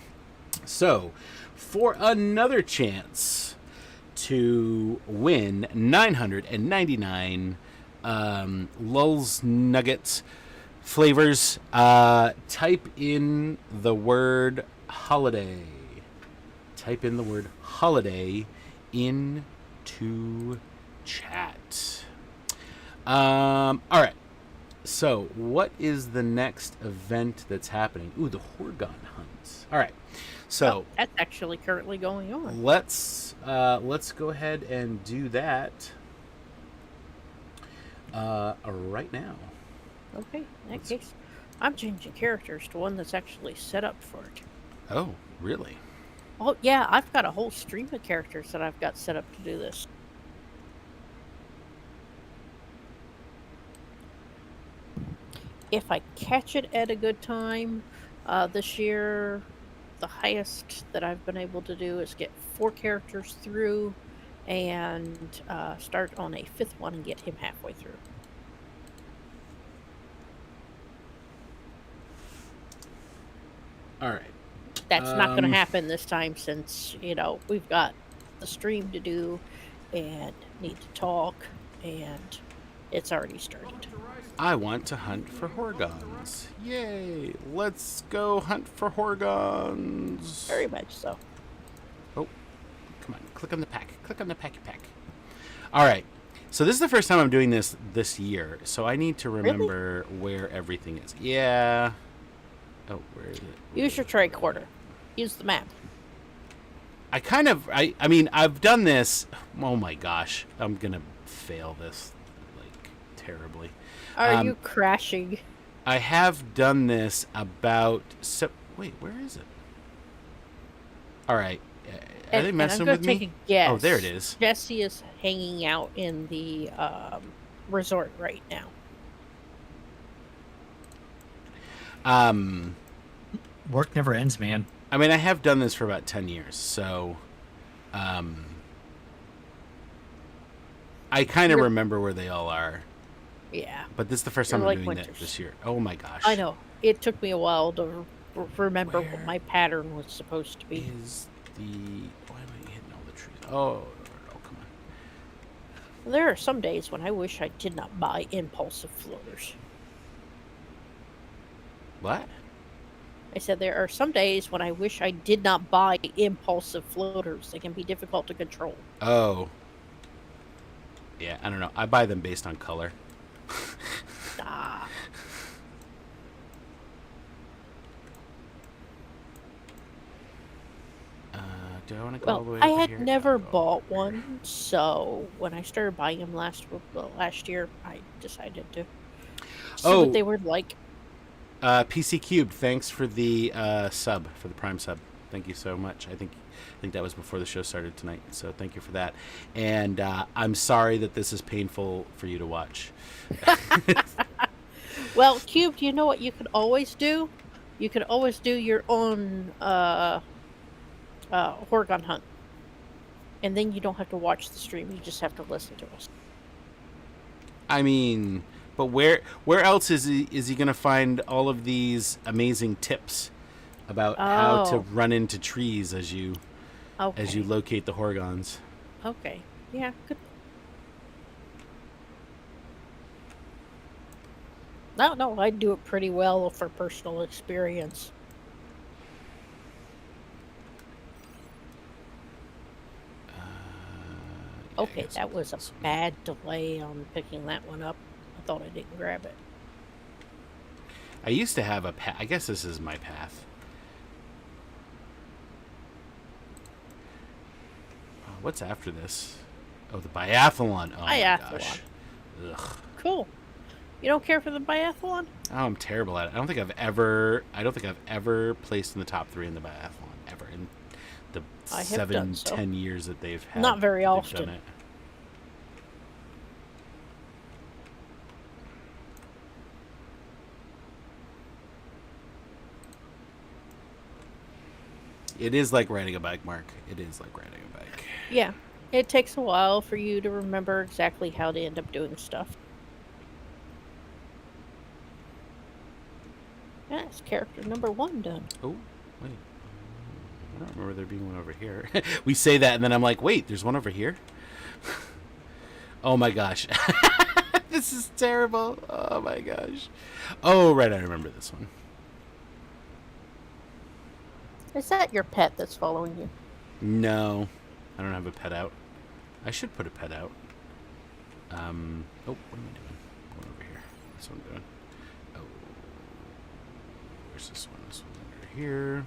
So, for another chance to win 999 Lulz Nuggets flavors, type in the word holiday. Type in the word holiday into chat. All right. So, what is the next event that's happening? Ooh, the Horgon hunt. All right. So that's actually currently going on. Let's go ahead and do that right now. Okay. In that case, I'm changing characters to one that's actually set up for it. Oh, really? Oh yeah, I've got a whole stream of characters that I've got set up to do this. if I catch it at a good time, this year, the highest that I've been able to do is get 4 characters through and start on a 5th one and get him halfway through. All right. That's not going to happen this time since, we've got the stream to do and need to talk, and it's already started. I want to hunt for Horgons. Yay! Let's go hunt for Horgons. Very much so. Oh, come on. Click on the pack. Click on the pack. All right. So this is the first time I'm doing this year, so I need to remember where everything is. Yeah. Oh, where is it? Use your tricorder. Use the map. I mean, I've done this. Oh my gosh. I'm going to fail this, like, terribly. Are you crashing? I have done this about... wait, where is it? All right. Are they messing with me? Take a guess. Oh, there it is. Jesse is hanging out in the resort right now. Work never ends, man. I mean, I have done this for about 10 years, so I kind of remember where they all are. Yeah. But this is the first time I'm doing that this year. Oh my gosh. I know. It took me a while to remember what my pattern was supposed to be. Why am I hitting all the trees? Oh, come on. There are some days when I wish I did not buy impulsive floaters. What? I said there are some days when I wish I did not buy impulsive floaters. They can be difficult to control. Oh. Yeah, I don't know. I buy them based on color. Ah. Do I want to go all the way I over had here? never I'll go bought over here. one, so when I started buying them last year, I decided to see what they were like. PC Cubed, thanks for the sub, for the Prime sub. Thank you so much. I think that was before the show started tonight, so thank you for that. And I'm sorry that this is painful for you to watch. Well, Cubed, you know what you could always do? You could always do your own Horgon hunt. And then you don't have to watch the stream, you just have to listen to us. I mean, but where else is he going to find all of these amazing tips about how to run into trees as you locate the Horgons? Okay. Yeah, good. No, I do it pretty well for personal experience. Okay, that was a bad delay on picking that one up. I thought I didn't grab it. I used to have a path. I guess this is my path. What's after this? Oh, the biathlon. Oh my gosh. Ugh. Cool. You don't care for the biathlon? Oh, I'm terrible at it. I don't think I've ever placed in the top 3 in the biathlon ever in the 10 years that they've had. Not very often. Done it. It is like riding a bike, Mark. It is like riding a bike. Yeah. It takes a while for you to remember exactly how to end up doing stuff. That's character number 1 done. Oh, wait. I don't remember there being one over here. We say that, and then I'm like, wait, there's one over here? Oh my gosh. This is terrible. Oh my gosh. Oh, right, I remember this one. Is that your pet that's following you? No, I don't have a pet out. I should put a pet out. Oh, what am I doing? Going over here. That's what I'm doing. Oh, where's this one? This one's under here.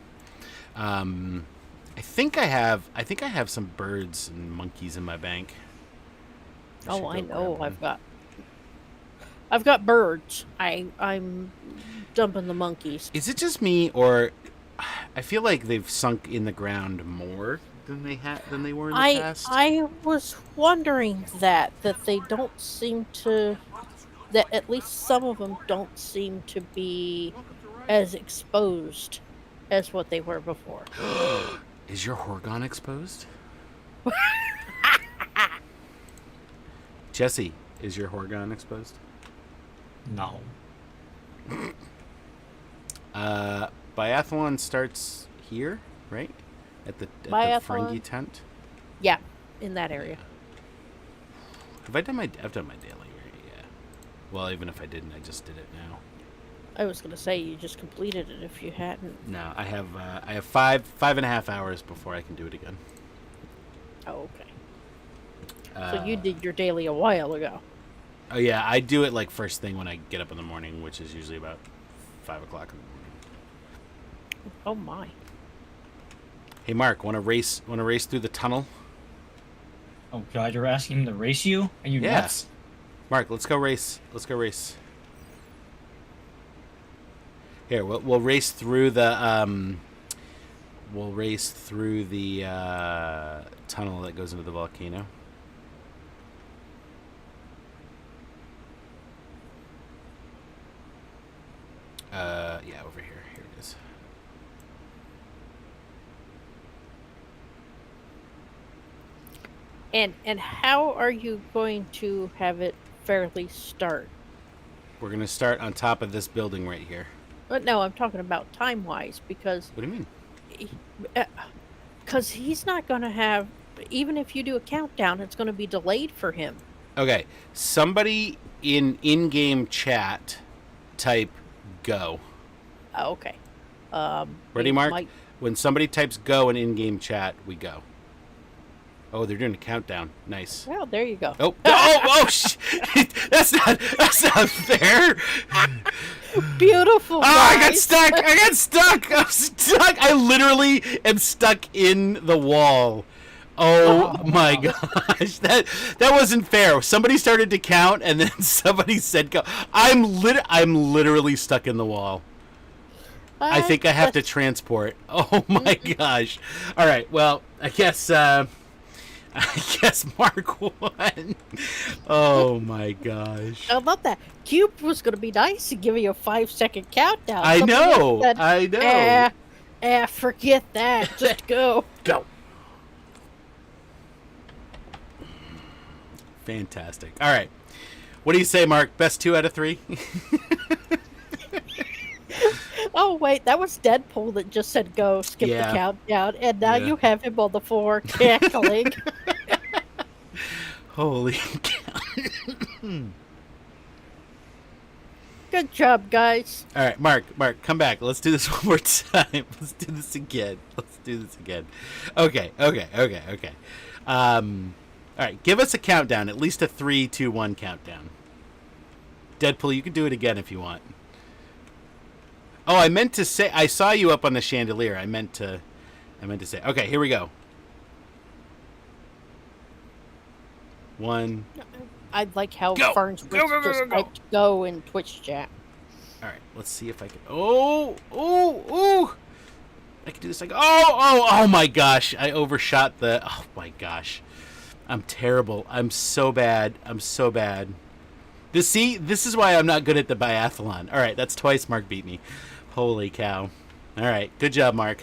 I think I have some birds and monkeys in my bank. I know. I've got birds. I'm dumping the monkeys. Is it just me, or I feel like they've sunk in the ground more than they were in the past? I was wondering that they don't seem to that at least some of them don't seem to be as exposed as what they were before. Is your Horgon exposed? Jesse, is your Horgon exposed? No. Biathlon starts here, right? At the Biathlon? Ferengi tent. Yeah, in that area. I've done my daily, right? Yeah. Well, even if I didn't, I just did it now. I was gonna say you just completed it if you hadn't. No, I have 5.5 hours before I can do it again. Oh, okay. So you did your daily a while ago. Oh yeah, I do it like first thing when I get up in the morning, which is usually about 5 o'clock in the morning. Oh my. Hey Mark, want to race through the tunnel? Oh God, you're asking him to race you? Are you nuts? Mark, let's go race. Here, we'll race through the tunnel that goes into the volcano. Yeah, over here. Here it is. And how are you going to have it fairly start? We're gonna start on top of this building right here. But no, I'm talking about time-wise, because What do you mean? because he's not going to have, even if you do a countdown, it's going to be delayed for him. Okay, somebody in-game chat type go. Oh, okay. Ready, it Mark? might- When somebody types go in in-game chat, we go. Oh, they're doing a countdown. Nice. Well, there you go. Oh, that's not fair. Beautiful. I got guys. stuck. I'm stuck. I literally am stuck in the wall. Oh my gosh, that wasn't fair. Somebody started to count, and then somebody said go. I'm literally stuck in the wall. I think I have to transport. Oh my gosh. All right. Well, I guess Mark won. Oh my gosh. I love that. Cube was going to be nice and give you a 5-second countdown. I know. Somebody said, forget that. Just go. Go. Fantastic. All right. What do you say, Mark? Best 2 out of 3? Oh, wait. That was Deadpool that just said go, skip Yeah. the countdown. And now Yeah. you have him on the floor cackling. Holy cow. Good job, guys. All right, Mark, come back. Let's do this one more time. Let's do this again. Okay. All right, give us a countdown, at least a 3, 2, 1 countdown. Deadpool, you can do it again if you want. Oh, I meant to say, I saw you up on the chandelier. I meant to say. Okay, here we go. 1. I like how Go. Farnsworth Go. just typed go in Twitch chat. All right, let's see if I can. Oh! I can do this. Oh my gosh! I overshot the. Oh my gosh! I'm terrible. I'm so bad. This is why I'm not good at the biathlon. All right, that's twice Mark beat me. Holy cow! All right, good job, Mark.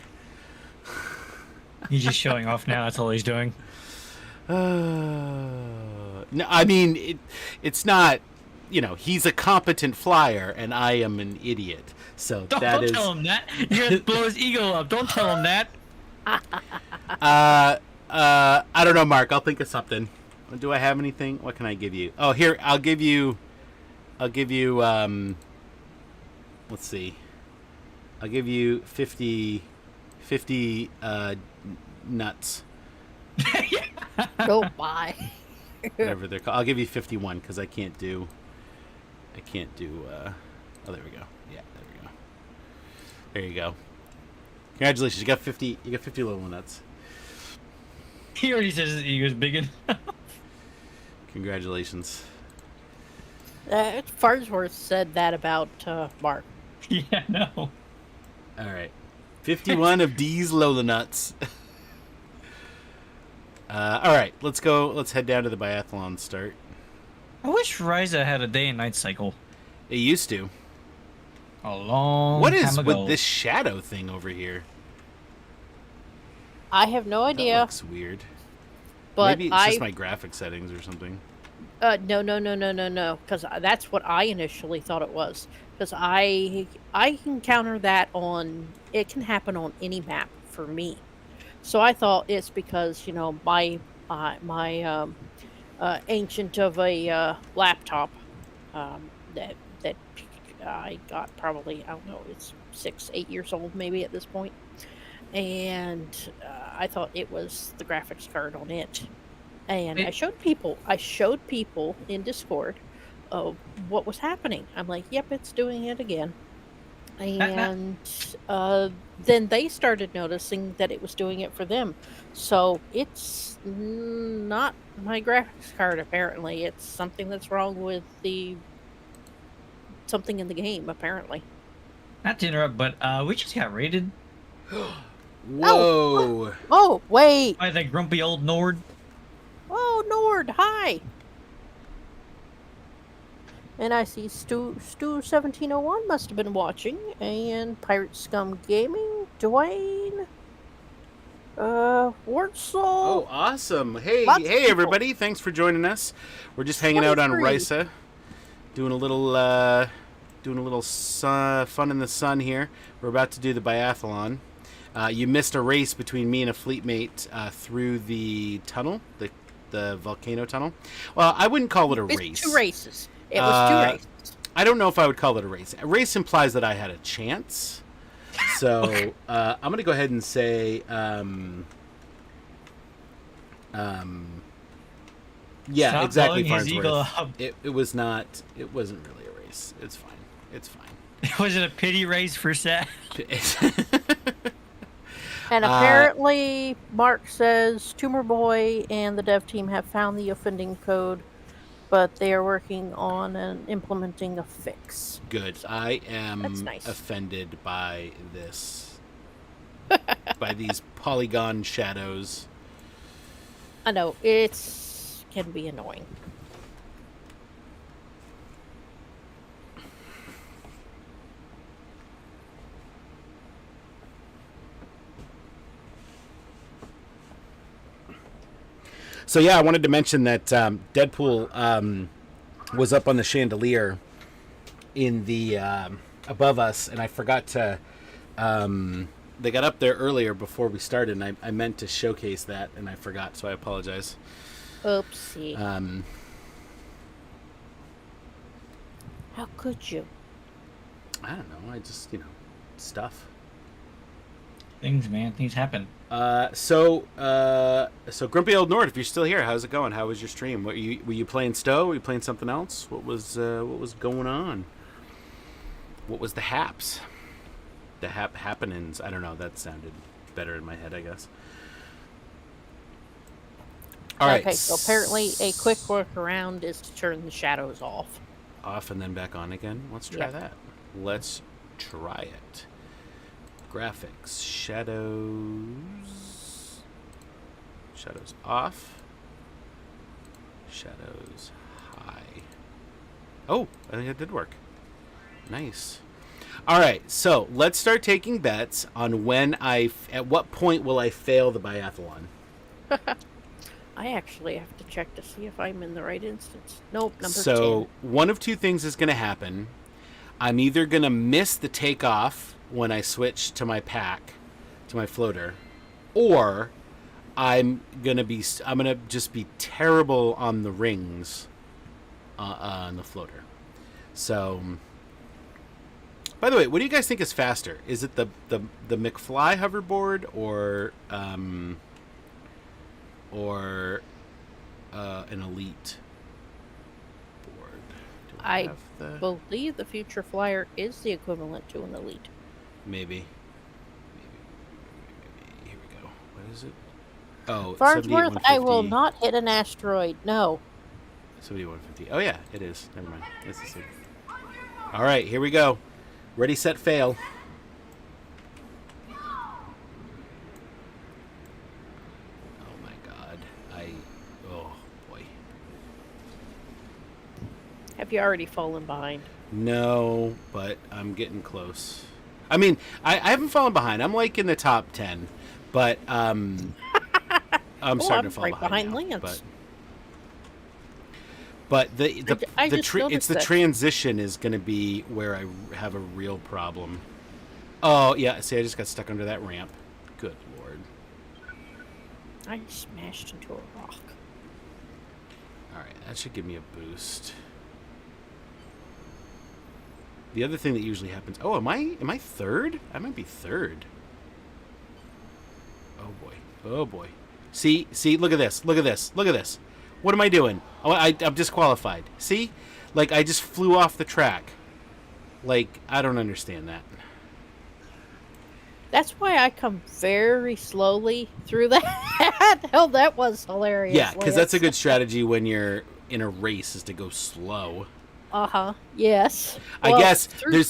He's just showing off now. That's all he's doing. No, I mean it's not. He's a competent flyer, and I am an idiot. So Don't tell him that. You're gonna blow his ego up. Don't tell him that. I don't know, Mark. I'll think of something. Do I have anything? What can I give you? Oh, here, I'll give you, let's see. I'll give you 50 nuts. Go by. Whatever they're called. I'll give you 51 because I can't do, oh, there we go. Yeah, there we go. There you go. Congratulations, you got 50 little nuts. He already says his ego's big enough. Congratulations. Farnsworth said that about Mark. Yeah, no. All right. 51 of D's Lola nuts. All right, let's go. Let's head down to the biathlon start. I wish Risa had a day and night cycle It used to. a long What time is ago. with this shadow thing over here? I have no That idea, looks weird. but Maybe it's just my graphic settings or something. no, because that's what I initially thought it was. Because I encounter that on, it can happen on any map for me. So I thought it's because my ancient of a laptop that I got, probably, I don't know, it's 6 8 years old maybe at this point, and I thought it was the graphics card on it. And It, I showed people in Discord what was happening. I'm like, yep, it's doing it again. not And then they started noticing that it was doing it for them. So it's not my graphics card, apparently. It's something that's wrong with the something in the game, apparently. not to interrupt, but we just got raided Whoa! Oh, wait. by the grumpy old Nord. Oh, Nord, hi. And I see Stu 1701 must have been watching, and Pirate Scum Gaming, Dwayne, Wartsel. Oh, awesome! Hey, Lots of hey, people. everybody! Thanks for joining us. We're just hanging out on 23. Risa, doing a little fun in the sun here. We're about to do the biathlon. You missed a race between me and a fleet mate through the tunnel, the volcano tunnel. Well, I wouldn't call it a It's race. 2 races. It was 2 races. I don't know if I would call it a race. A race implies that I had a chance. So Okay. I'm going to go ahead and say, yeah, Stop exactly, blowing his eagle Farnsworth. up. It was not. It wasn't really a race. It's fine. It's fine. Was it a pity race for Seth? And apparently, Mark says Tumor Boy and the dev team have found the offending code, but they are working on and implementing a fix. Good. I That's am nice. offended by this, by these polygon shadows. I know, it's can be annoying. So yeah, I wanted to mention that Deadpool was up on the chandelier in the above us, and I forgot to. They got up there earlier before we started, and I meant to showcase that, and I forgot, so I apologize. Oopsie. How could you? I don't know. I just stuff. Things, man. Things happen. So Grumpy Old Nord, if you're still here, how's it going? How was your stream? Were you playing Stowe? Were you playing something else? What was going on? What was the haps? The happenings? I don't know. That sounded better in my head, I guess. All right. Okay, so apparently a quick workaround is to turn the shadows off. Off and then back on again. Let's try Yep. that. Let's try it. Graphics, shadows off, shadows high. Oh, I think it did work. Nice. All right, so let's start taking bets on at what point will I fail the biathlon. I actually have to check to see if I'm in the right instance. Nope, number 10. So one of two things is going to happen. I'm either going to miss the takeoff when I switch to my pack, to my floater, or I'm gonna just be terrible on the rings, on the floater. So, by the way, what do you guys think is faster? Is it the McFly hoverboard or an Elite board? Do I have the... believe the Future Flyer is the equivalent to an Elite. Maybe. Here we go. What is it? Oh, Farnsworth, I will 78-150. not hit an asteroid. No. 7150. Oh yeah, it is. Never mind. It's the same. All right, here we go. Ready, set, fail. Oh my God. Oh boy. have you already fallen behind? No, but I'm getting close. I mean, I haven't fallen behind. I'm like in the top 10, but I'm starting to fall right behind now, Lance. But I just it's noticed the that. transition is going to be where I have a real problem. Oh yeah, see, I just got stuck under that ramp. Good lord! I smashed into a rock. All right, that should give me a boost. The other thing that usually happens. Oh, am I third? I might be third. Oh boy! Oh boy! See, look at this! Look at this! Look at this! What am I doing? Oh, I'm disqualified. See? Like, I just flew off the track. Like, I don't understand that. That's why I come very slowly through that. Hell, that was hilarious. Yeah, because that's a Lance. good strategy when you're in a race, is to go slow. Uh-huh. Yes. I Well, guess through-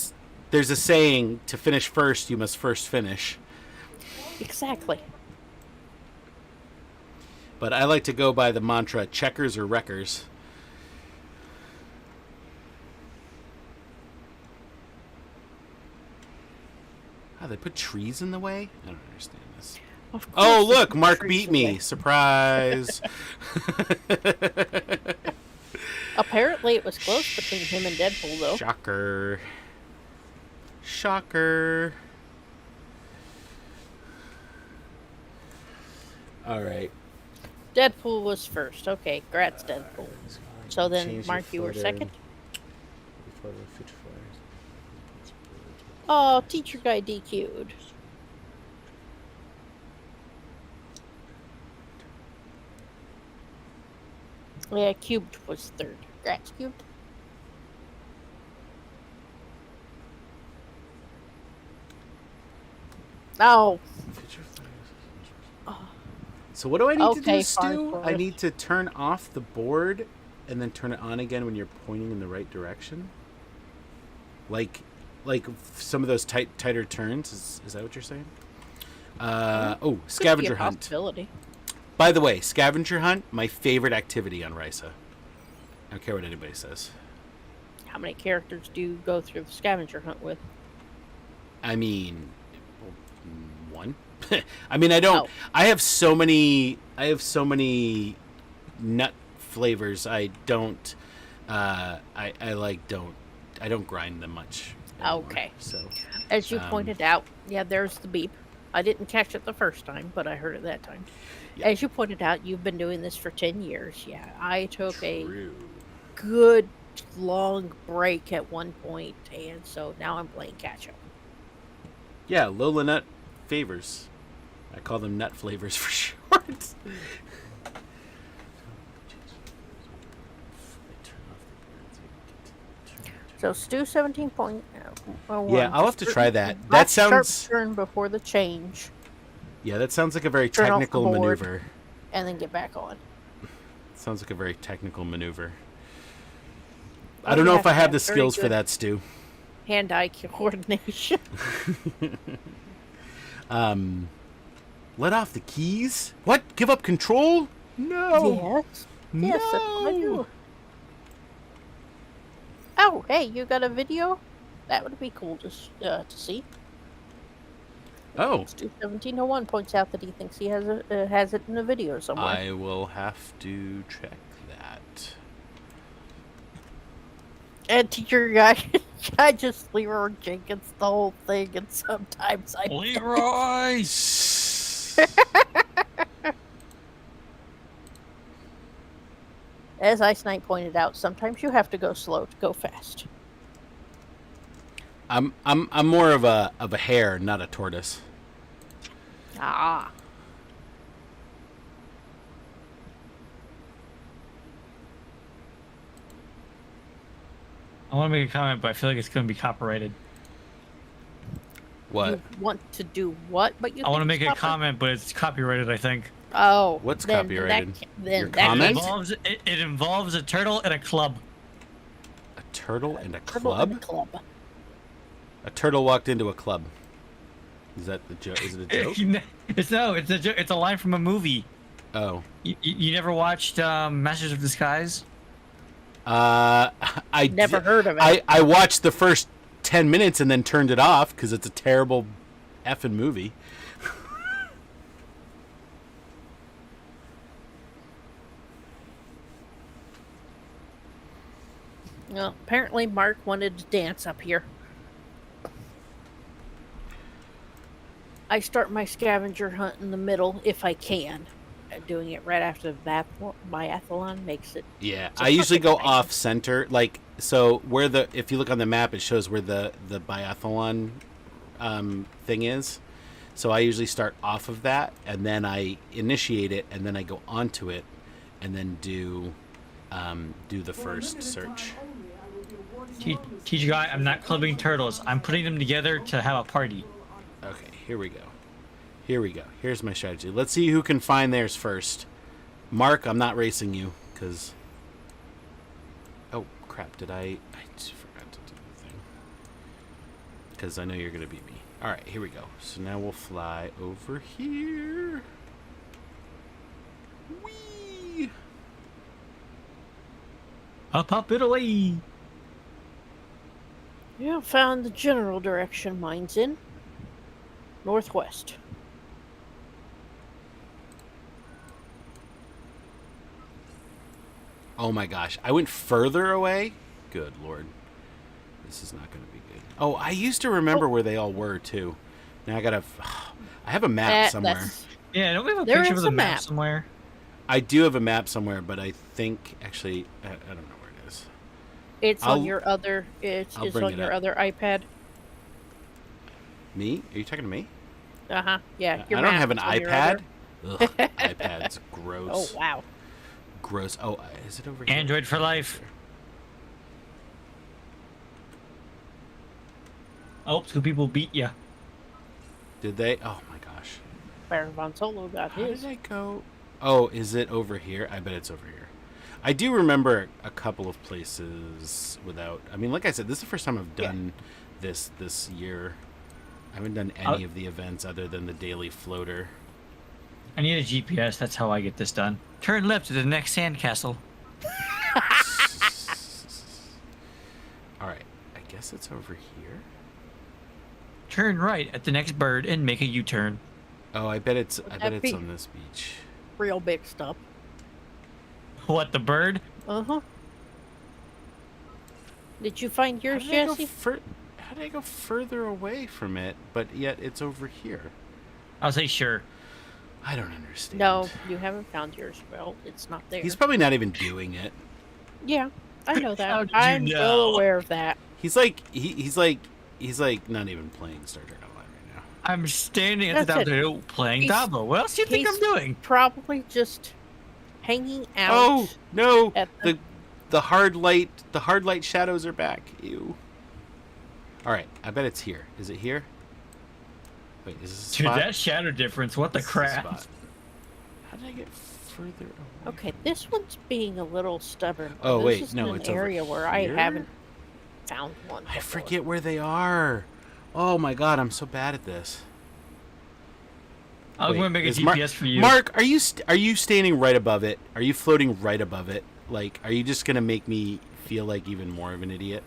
there's a saying, to finish first, you must first finish. Exactly. But I like to go by the mantra, checkers or wreckers. Oh, they put trees in the way? I don't understand this. Of Oh, course look, the Mark trees beat away. me. Surprise. Apparently, it was close between him and Deadpool, though. Shocker. Shocker. All right. Deadpool was first. Okay, congrats, Deadpool. So then, Change Mark, your you were footer. second? Oh, teacher guy DQ'd. Yeah, Cubed was third. Congrats, Cubed. Oh, So what do I need to Okay, do, Stu? fine, I fine. need to turn off the board and then turn it on again when you're pointing in the right direction? Like some of those tighter turns? Is that what you're saying? Oh, could be scavenger a hunt. possibility. By the way, scavenger hunt, my favorite activity on Risa. I don't care what anybody says. How many characters do you go through the scavenger hunt with? I mean, one. I mean, I don't. Oh. I have so many nut flavors. I don't. I don't grind them much. Anymore, Okay. So As you Um, pointed out, yeah, there's the beep. I didn't catch it the first time, but I heard it that time. Yeah. As you pointed out, you've been doing this for 10 years. Yeah, I took a true. good long break at one point, and so now I'm playing catch up. Yeah, Lola nut favors. I call them nut flavors for short. So Stu 17.01. Yeah, I'll have to try that. That Sharp sounds. turn before the change, Yeah, that sounds like a very Turn off the technical board. maneuver. and then get back on. Sounds like a very technical maneuver. Oh, I don't know you if I have to have the have very skills for good- that, Stu. Hand-eye coordination. Let off the keys? What? Give up control? No. Yes. Yes, that's what I No. do. Oh, hey, you got a video? That would be cool to see. Oh, Stu 1701 points out that he thinks he has it in a video somewhere. I will have to check that. And teacher guy, I just Leroy Jenkins the whole thing, and sometimes I Leroy! As Ice Knight pointed out, sometimes you have to go slow to go fast. I'm more of a hare, not a tortoise. Ah. I want to make a comment, but I feel like it's going to be copyrighted. What? You want to do what? But you I want to think make a it's copy- comment, but it's copyrighted, I think. Oh. What's then copyrighted? Then Your that comment? means It involves a turtle and a club. A turtle and a Turtle and a club? club. A turtle walked into a club. Is that the joke? Is it a joke? It's a line from a movie. Oh, You never watched Masters of Disguise? I Never heard of it. I watched the first 10 minutes and then turned it off because it's a terrible effing movie. Well, apparently Mark wanted to dance up here. I start my scavenger hunt in the middle if I can. Doing it right after the biathlon makes it. Yeah, It's a I usually go perfect timing. off center, like so where the if you look on the map, it shows where the biathlon thing is. So I usually start off of that, and then I initiate it, and then I go onto it, and then do the first search. Teacher guy, I'm not clubbing turtles. I'm putting them together to have a party. Okay, here we go. Here we go. Here's my strategy. Let's see who can find theirs first. Mark, I'm not racing you, because... Oh, crap. I just forgot to do the thing. Because I know you're going to beat me. Alright, here we go. So now we'll fly over here. Whee! Up it away. Yeah, found the general direction mine's in. Northwest. Oh my gosh. I went further away? Good lord. This is not going to be good. Oh, I used to remember where they all were, too. Now I gotta... I have a map somewhere. That's- Yeah, don't we have a There picture is of the a map map. somewhere? I do have a map somewhere, but I think... Actually, I don't know where it is. It's I'll- on your other. It's I'll it's bring on it your up. other iPad. Me? Are you talking to me? Uh huh. Yeah. Your I don't map have an is on your iPad. other- Ugh, iPad's Oh gross. wow. Gross. Oh, is it over here? Android for life. Oh, two people beat ya. Did they? Oh my gosh. Baron von Solo got How his. did I go? Oh, is it over here? I bet it's over here. I do remember a couple of places without... I mean, like I said, this is the first time I've done this year. I haven't done any of the events other than the daily floater. I need a GPS. That's how I get this done. Turn left to the next sandcastle. All right. I guess it's over here. Turn right at the next bird and make a U-turn. Oh, I bet it's that be? on this beach. Real big stuff. What, the bird? Uh huh. Did you find yours, How did I go Jesse? How did I go further away from it, but yet it's over here? I'll say sure. I don't understand. No, you haven't found yours. Well, it's not there. He's probably not even doing it. Yeah, I know How that. did you I'm know? well aware of that. He's like he's like not even playing Star Trek Online right now. I'm standing at the That's top it. of the playing He's- Dabo. What else do you think I'm he's- doing? Probably just hanging out. Oh no! at The hard light shadows are back. Ew. All right, I bet it's here. Is it here? Wait, is this a Dude, spot? that shadow difference. What the This is a crap? spot. How did I get further away? Okay, this one's being a little stubborn. Oh, this wait, is no, in an it's over area where I here? haven't found one. I before. forget where they are. Oh my god, I'm so bad at this. I was Wait, going to make a is GPS for you. Mark, are you standing right above it? Are you floating right above it? Like, are you just gonna make me feel like even more of an idiot?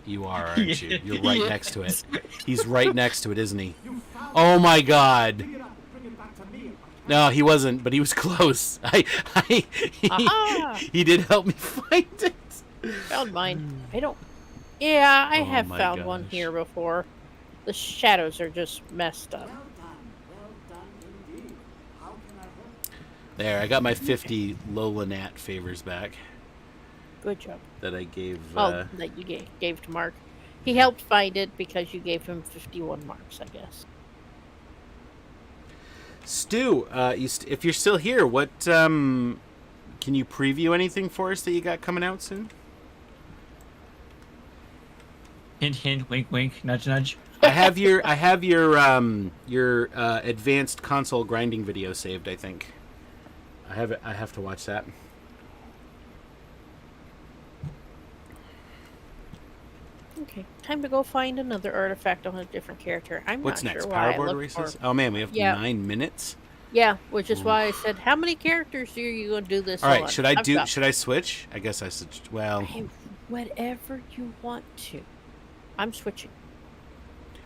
You are, aren't you? You're right next to it. He's right next to it, isn't he? Oh my god. No, he wasn't, but he was close. Aha! He did help me find it. Found mine. I don't. Yeah, I Oh have my found one gosh. here before. The shadows are just messed up. There, I got my 50 Lola Nat favors back Good job. that I gave. Oh, that you gave to Mark. He helped find it because you gave him 51 marks, I guess. Stu, if you're still here, what can you preview anything for us that you got coming out soon? Hint, hint, wink, wink, nudge, nudge. I have your advanced console grinding video saved. I think I have it. I have to watch that. Okay, time to go find another artifact on a different character. I'm What's not next? sure why I Powerboard looked races? for- Oh man, we have Yeah. 9 minutes. Yeah, which is Ooh. why I said, how many characters are you going to do this All right, on? should I I've do? got- Should I switch? I guess I switched. Well, Hey, whatever you want to. I'm switching.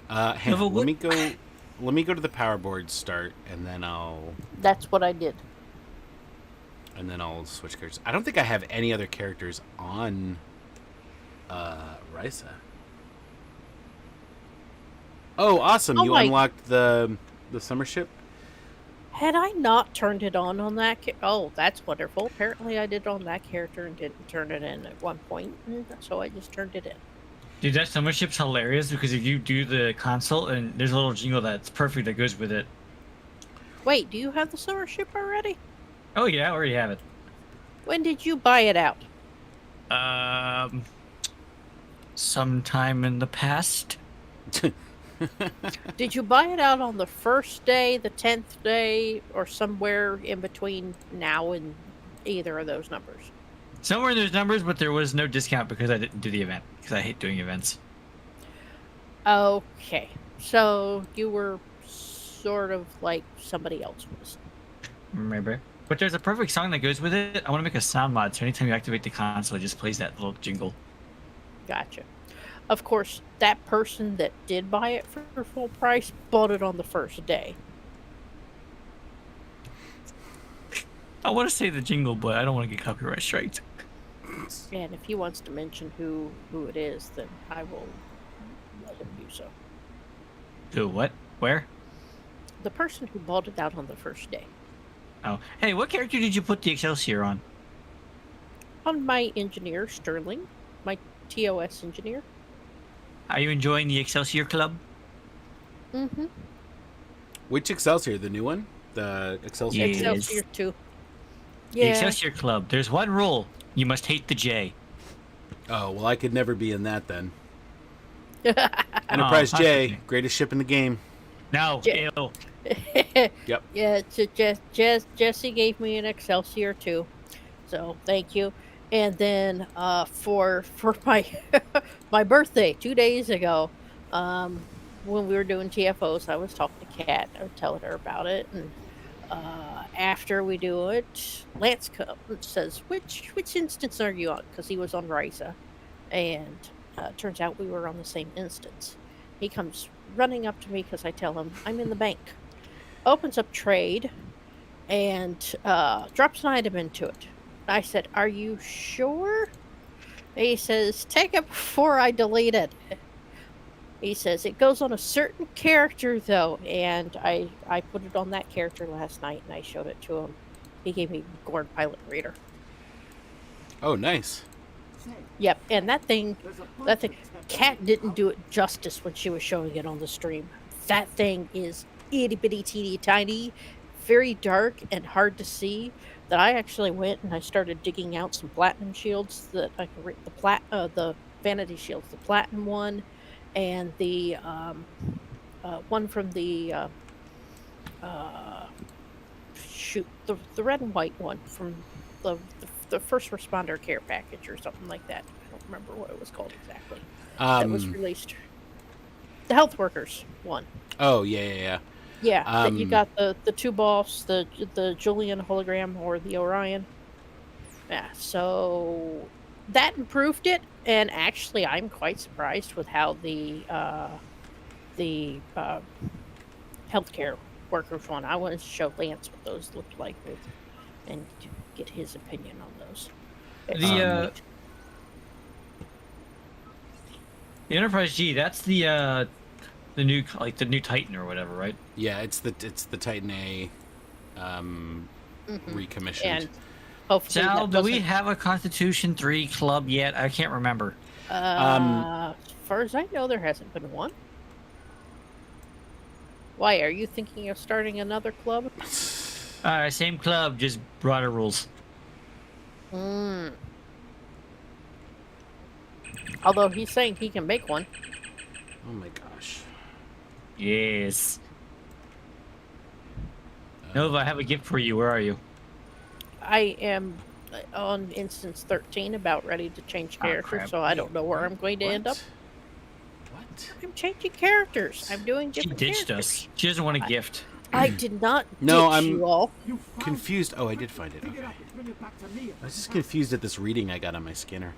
hang No, but on, what- let me go to the power board start, and then That's what I did. switch characters. I don't think I have any other characters on Risa. Oh, awesome! Oh You my- unlocked the summer ship. Had I not turned it on that... Oh, that's wonderful. Apparently I did on that character and didn't turn it in at one point, and so I just turned it in. Dude, that summer ship's hilarious because if you do the console and there's a little jingle that's perfect that goes with it. Wait, do you have the summer ship already? Oh yeah, I already have it. When did you buy it out? Sometime in the past. Did you buy it out on the first day, the 10th day, or somewhere in between now and either of those numbers? Somewhere in those numbers, but there was no discount because I didn't do the event. Because I hate doing events. Okay, so you were sort of like somebody else was. Maybe. But there's a perfect song that goes with it. I want to make a sound mod, so anytime you activate the console, it just plays that little jingle. Gotcha. Of course, that person that did buy it for full price bought it on the first day. I want to say the jingle, but I don't want to get copyright striked. And if he wants to mention who it is, then I will let him do so. Who? What? Where? The person who bought it out on the first day. Oh. Hey, what character did you put the Excelsior on? On my engineer, Sterling, my TOS engineer. Are you enjoying the Excelsior Club? Mm-hmm. Which Excelsior? The new one? The Excelsior? Yeah. Excelsior 2. The Yeah. Excelsior Club. There's one rule. You must hate the J. Oh, well, I could never be in that then. Enterprise Oh, J, possibly. greatest ship in the game. No. J- Ew. Yep. Yeah, Jesse gave me an Excelsior too, so thank you. And then for my my birthday 2 days ago, when we were doing TFOs, I was talking to Kat. I was telling her about it, and after we do it, Lance says, "Which instance are you on?" Because he was on Risa, and turns out we were on the same instance. He comes running up to me because I tell him I'm in the bank. Opens up trade and drops an item into it. I said, "Are you sure?" He says, "Take it before I delete it." He says, "It goes on a certain character though," and I put it on that character last night and I showed it to him. He gave me Gorn Pilot Reader. Oh, nice. Yep, and that thing, Kat didn't do it justice when she was showing it on the stream. That thing is itty bitty teeny tiny, very dark and hard to see. That I actually went and I started digging out some platinum shields that I could read the vanity shields, the platinum one, and the one from the the red and white one from the first responder care package or something like that. I don't remember what it was called exactly. That was released. The health workers one. Oh, yeah. Yeah, that you got the two boss, the Julian hologram or the Orion. Yeah, so that improved it, and actually, I'm quite surprised with how the healthcare workers one. I wanted to show Lance what those looked like, and to get his opinion on those. The Enterprise G. That's the new Titan or whatever, right? Yeah, it's the Titan A recommissioned. And hopefully, Sal, that do we wasn't- have a Constitution 3 club yet? I can't remember. As far as I know, there hasn't been one. Why, are you thinking of starting another club? Same club, just broader rules. Although he's saying he can make one. Oh my gosh. Yes. Nova, I have a gift for you. Where are you? I am on instance 13, about ready to change character, crap. so I don't know where I'm going to end up. What? I'm changing characters. I'm doing She different ditched characters. us. She doesn't want a gift. I did not No, ditch I'm you all. confused. Oh, I did find it. Okay. I was just confused at this reading I got on my scanner.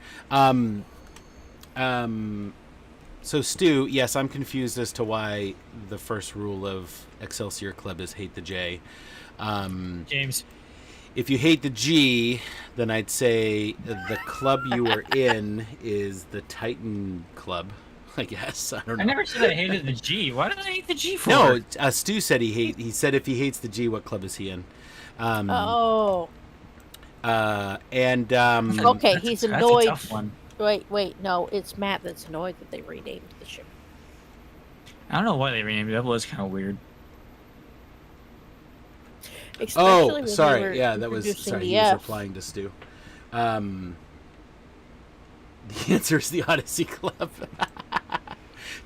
So, Stu, yes, I'm confused as to why the first rule of Excelsior Club is hate the J. James. If you hate the G, then I'd say the club you are in is the Titan Club, I guess. I don't know. I never said I hated the G. Why did I hate the G for? No, Stu said he said if he hates the G, what club is he in? Oh. And Okay, That's he's a annoyed. tough one. Wait, no, it's Matt that's annoyed that they renamed the ship. I don't know why they renamed it. That was kind of weird. Especially when oh, they sorry. were Yeah, that was introducing sorry. the He was F. replying to Stu. The answer is the Odyssey Club.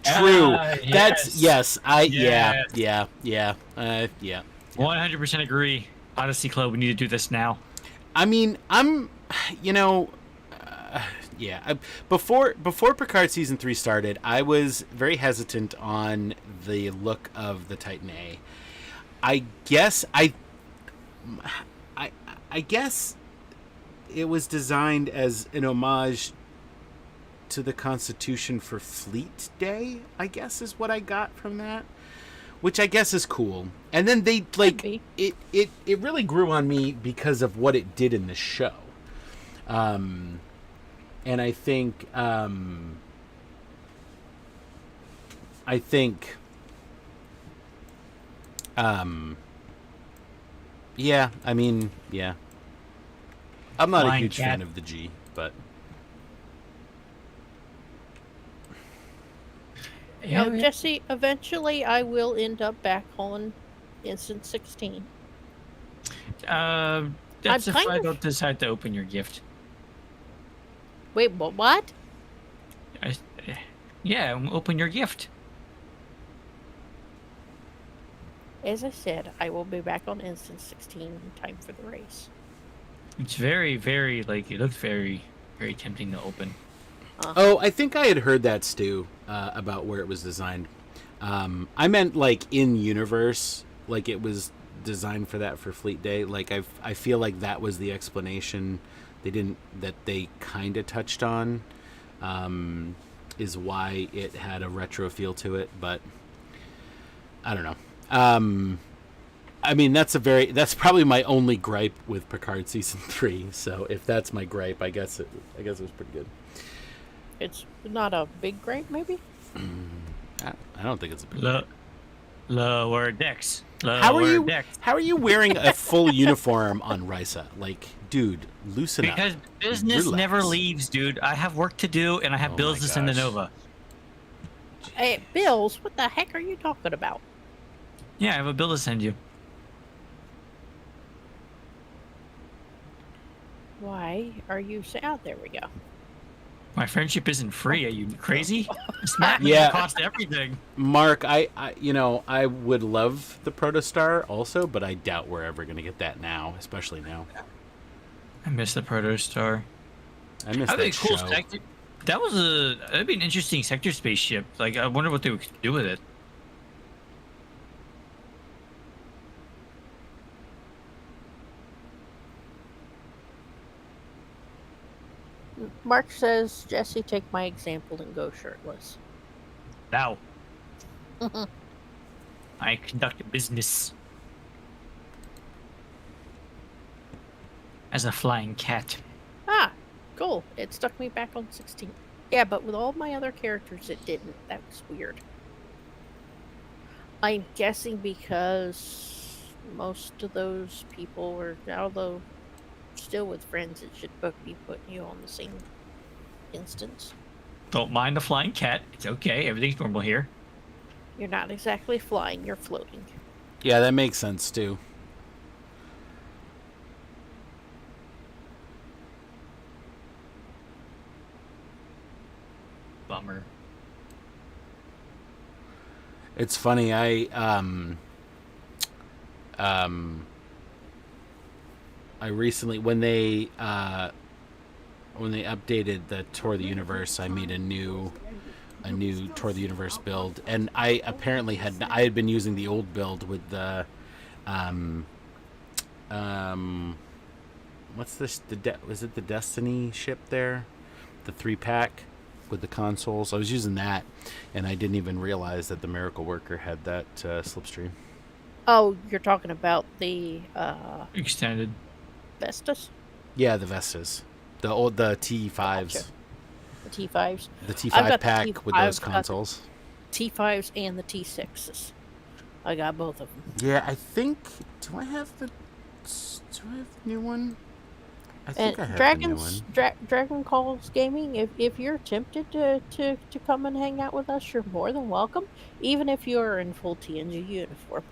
True. That's yes. yeah. 100% agree. Odyssey Club, we need to do this now. I mean, before Picard season 3 started, I was very hesitant on the look of the Titan A. I guess it was designed as an homage to the Constitution for Fleet Day, I guess is what I got from that, which I guess is cool. And then they it really grew on me because of what it did in the show. And I think yeah, I mean, yeah. I'm not a huge fan of the G, but Yeah, Jesse, eventually I will end up back on Instant 16. That's if I don't decide to open your gift. Wait, what? Yeah, open your gift. As I said, I will be back on Instant 16 in time for the race. It's very, very, it looks very, very tempting to open. Oh, I think I had heard that, Stu, about where it was designed. I meant, in universe, it was designed for that for Fleet Day. I feel like that was the explanation that they kind of touched on, is why it had a retro feel to it, but I don't know. I mean, that's probably my only gripe with Picard season 3. So if that's my gripe, I guess it was pretty good. It's not a big gripe, maybe? I don't think it's a big gripe. Lower decks. How are you wearing a full uniform on Risa? Dude, loosen up. Because business never leaves, dude. I have work to do, and I have bills to send to Nova. Hey, bills? What the heck are you talking about? Yeah, I have a bill to send you. Why are you there we go. My friendship isn't free. Are you crazy? Smart yeah, cost everything. Mark, I would love the Protostar also, but I doubt we're ever gonna get that now, especially now. I miss the Protostar. I miss that cool show. Sector. That'd be an interesting sector spaceship. I wonder what they would do with it. Mark says, Jesse, take my example and go shirtless. Now. I conduct business as a flying cat. Ah, cool. It stuck me back on 16. Yeah, but with all my other characters, it didn't. That was weird. I'm guessing because most of those people are, although still with friends, it should be putting you on the same instance. Don't mind the flying cat. It's okay. Everything's normal here. You're not exactly flying, you're floating. Yeah, that makes sense too. Bummer. It's funny, I recently when they updated the Tour of the Universe, I made a new a new Tour of the Universe build, and I apparently I had been using the old build with the what's this? Was it the Destiny ship there? The 3-pack with the consoles. I was using that, and I didn't even realize that the Miracle Worker had that slipstream. Oh, you're talking about the Extended. Vestas? Yeah, the Vestas, the T5s, Gotcha. The T5s. the I've T5 got the pack T5, with those I've got the consoles. T5s and the T6s. I got both of them. Yeah, I think. Do I have the new one? I think I have the new one. Dragon Calls Gaming. If you're tempted to come and hang out with us, you're more than welcome. Even if you are in full TNG uniform.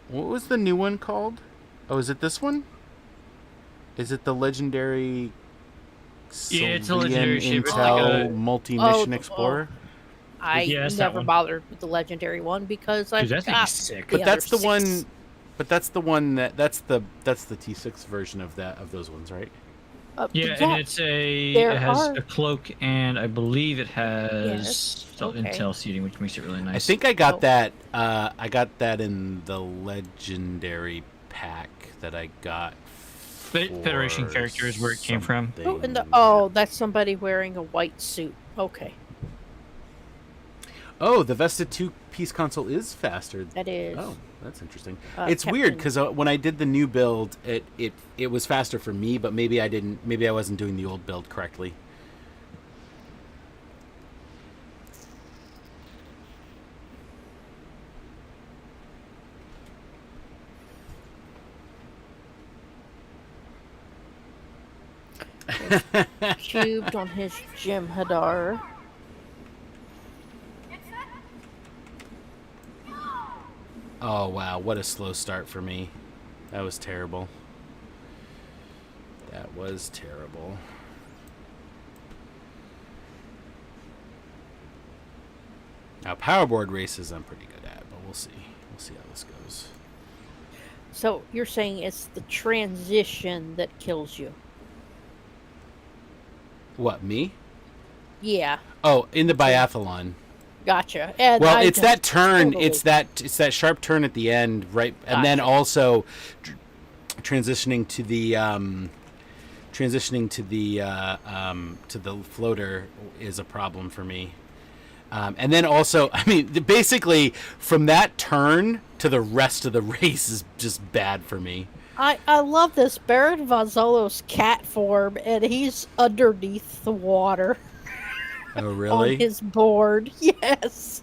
What was the new one called? Oh, is it this one? Is it the legendary? Yeah, it's a legendary ship. It's Intel like a- multi-mission explorer. I Yeah, it's that never one. bothered with the legendary one because I Dude, that thing's got sick. But the that's the other one. six. But that's the one that's the T6 version of those ones, right? Yeah, and it there has are- a cloak, and I believe it has Yes, okay. Intel seating, which makes it really nice. I think I got Oh. that. I got that in the legendary pack that I got. Federation for character is where it came from. Oh, and something. that's somebody wearing a white suit. Okay, Oh, the Vesta 2-piece console is faster. that is. Oh, that's interesting. Uh, It's weird Captain- because when I did the new build, it was faster for me, but maybe I wasn't doing the old build correctly. Cubed on his Jim Hadar. Oh wow, what a slow start for me. That was terrible. That was terrible. Now powerboard races I'm pretty good at, but we'll see. We'll see how this goes. So you're saying it's the transition that kills you? What, me? Yeah, Oh, in the biathlon. gotcha. And Well, I it's that just turn. totally- It's that sharp turn at the end, right? And then Gotcha. also transitioning to the floater is a problem for me. And then also, I mean, basically from that turn to the rest of the race is just bad for me. I love this Baron Vazolo's cat form, and he's underneath the water Oh, on really? his board. Yes.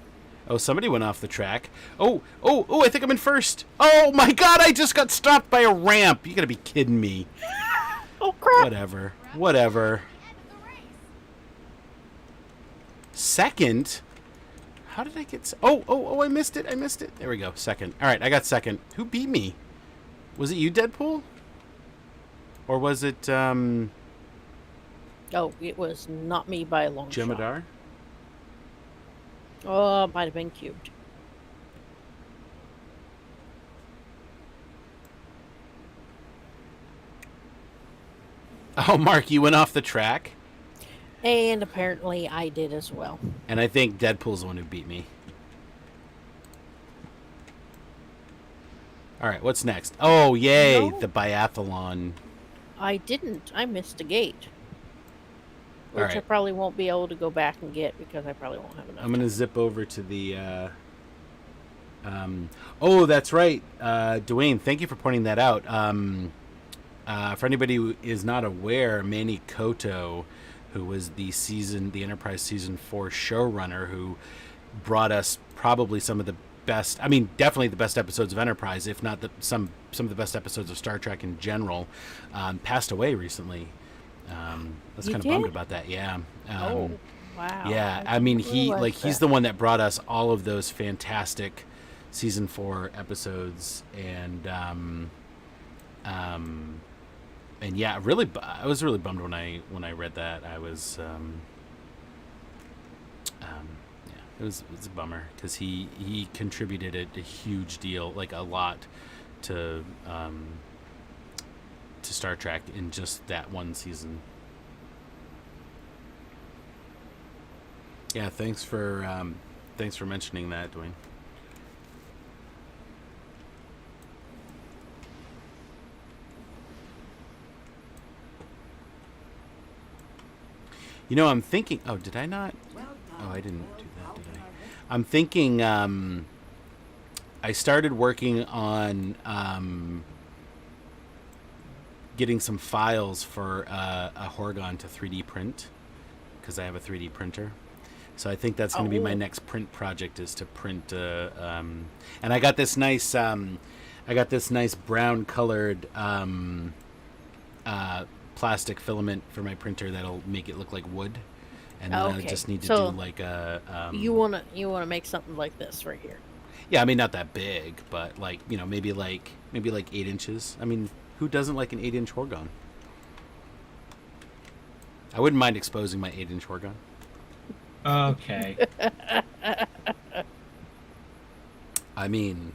Oh, somebody went off the track. Oh, I think I'm in first. Oh my God, I just got stopped by a ramp. You gotta be kidding me. Oh crap! Whatever. Second? How did I get... Oh, I missed it. There we go. Second. All right, I got second. Who beat me? Was it you, Deadpool? Or was it, Oh, it was not me by a long shot. Jemadar? Oh, it might have been cubed. Oh, Mark, you went off the track? And apparently I did as well. And I think Deadpool's the one who beat me. All right, what's next? Oh, yay, No. the biathlon. I didn't. I missed a gate. Which I Alright. probably won't be able to go back and get because I probably won't have enough. I'm gonna zip over to the. Oh, that's right, Dwayne. Thank you for pointing that out. For anybody who is not aware, Manny Koto, who was the Enterprise season 4 showrunner, who brought us probably some of the best. I mean, definitely the best episodes of Enterprise, if not some of the best episodes of Star Trek in general. Passed away recently. I was You kind of bummed did? about that. Yeah. Oh, wow. Yeah, I mean, didn't he's realize the that. one that brought us all of those fantastic season 4 episodes, and yeah, really, I was really bummed when I read that. I was, yeah, it was a bummer because he contributed a huge deal, like a lot, to Star Trek in just that one season. Yeah, thanks for mentioning that, Dwayne. You know, I'm thinking. Oh, did I not? Oh, I didn't do that, did I? I'm thinking. I started working on getting some files for a Horgon to 3D print because I have a 3D printer. So I think that's going to be my next print project is to print. And I got this nice. Brown colored plastic filament for my printer that'll make it look like wood. And then I just need to do like a. You wanna make something like this right here. Yeah, I mean not that big, but like maybe like 8 inches. I mean, who doesn't like an 8-inch Horgon? I wouldn't mind exposing my 8-inch Horgon. Okay. I mean,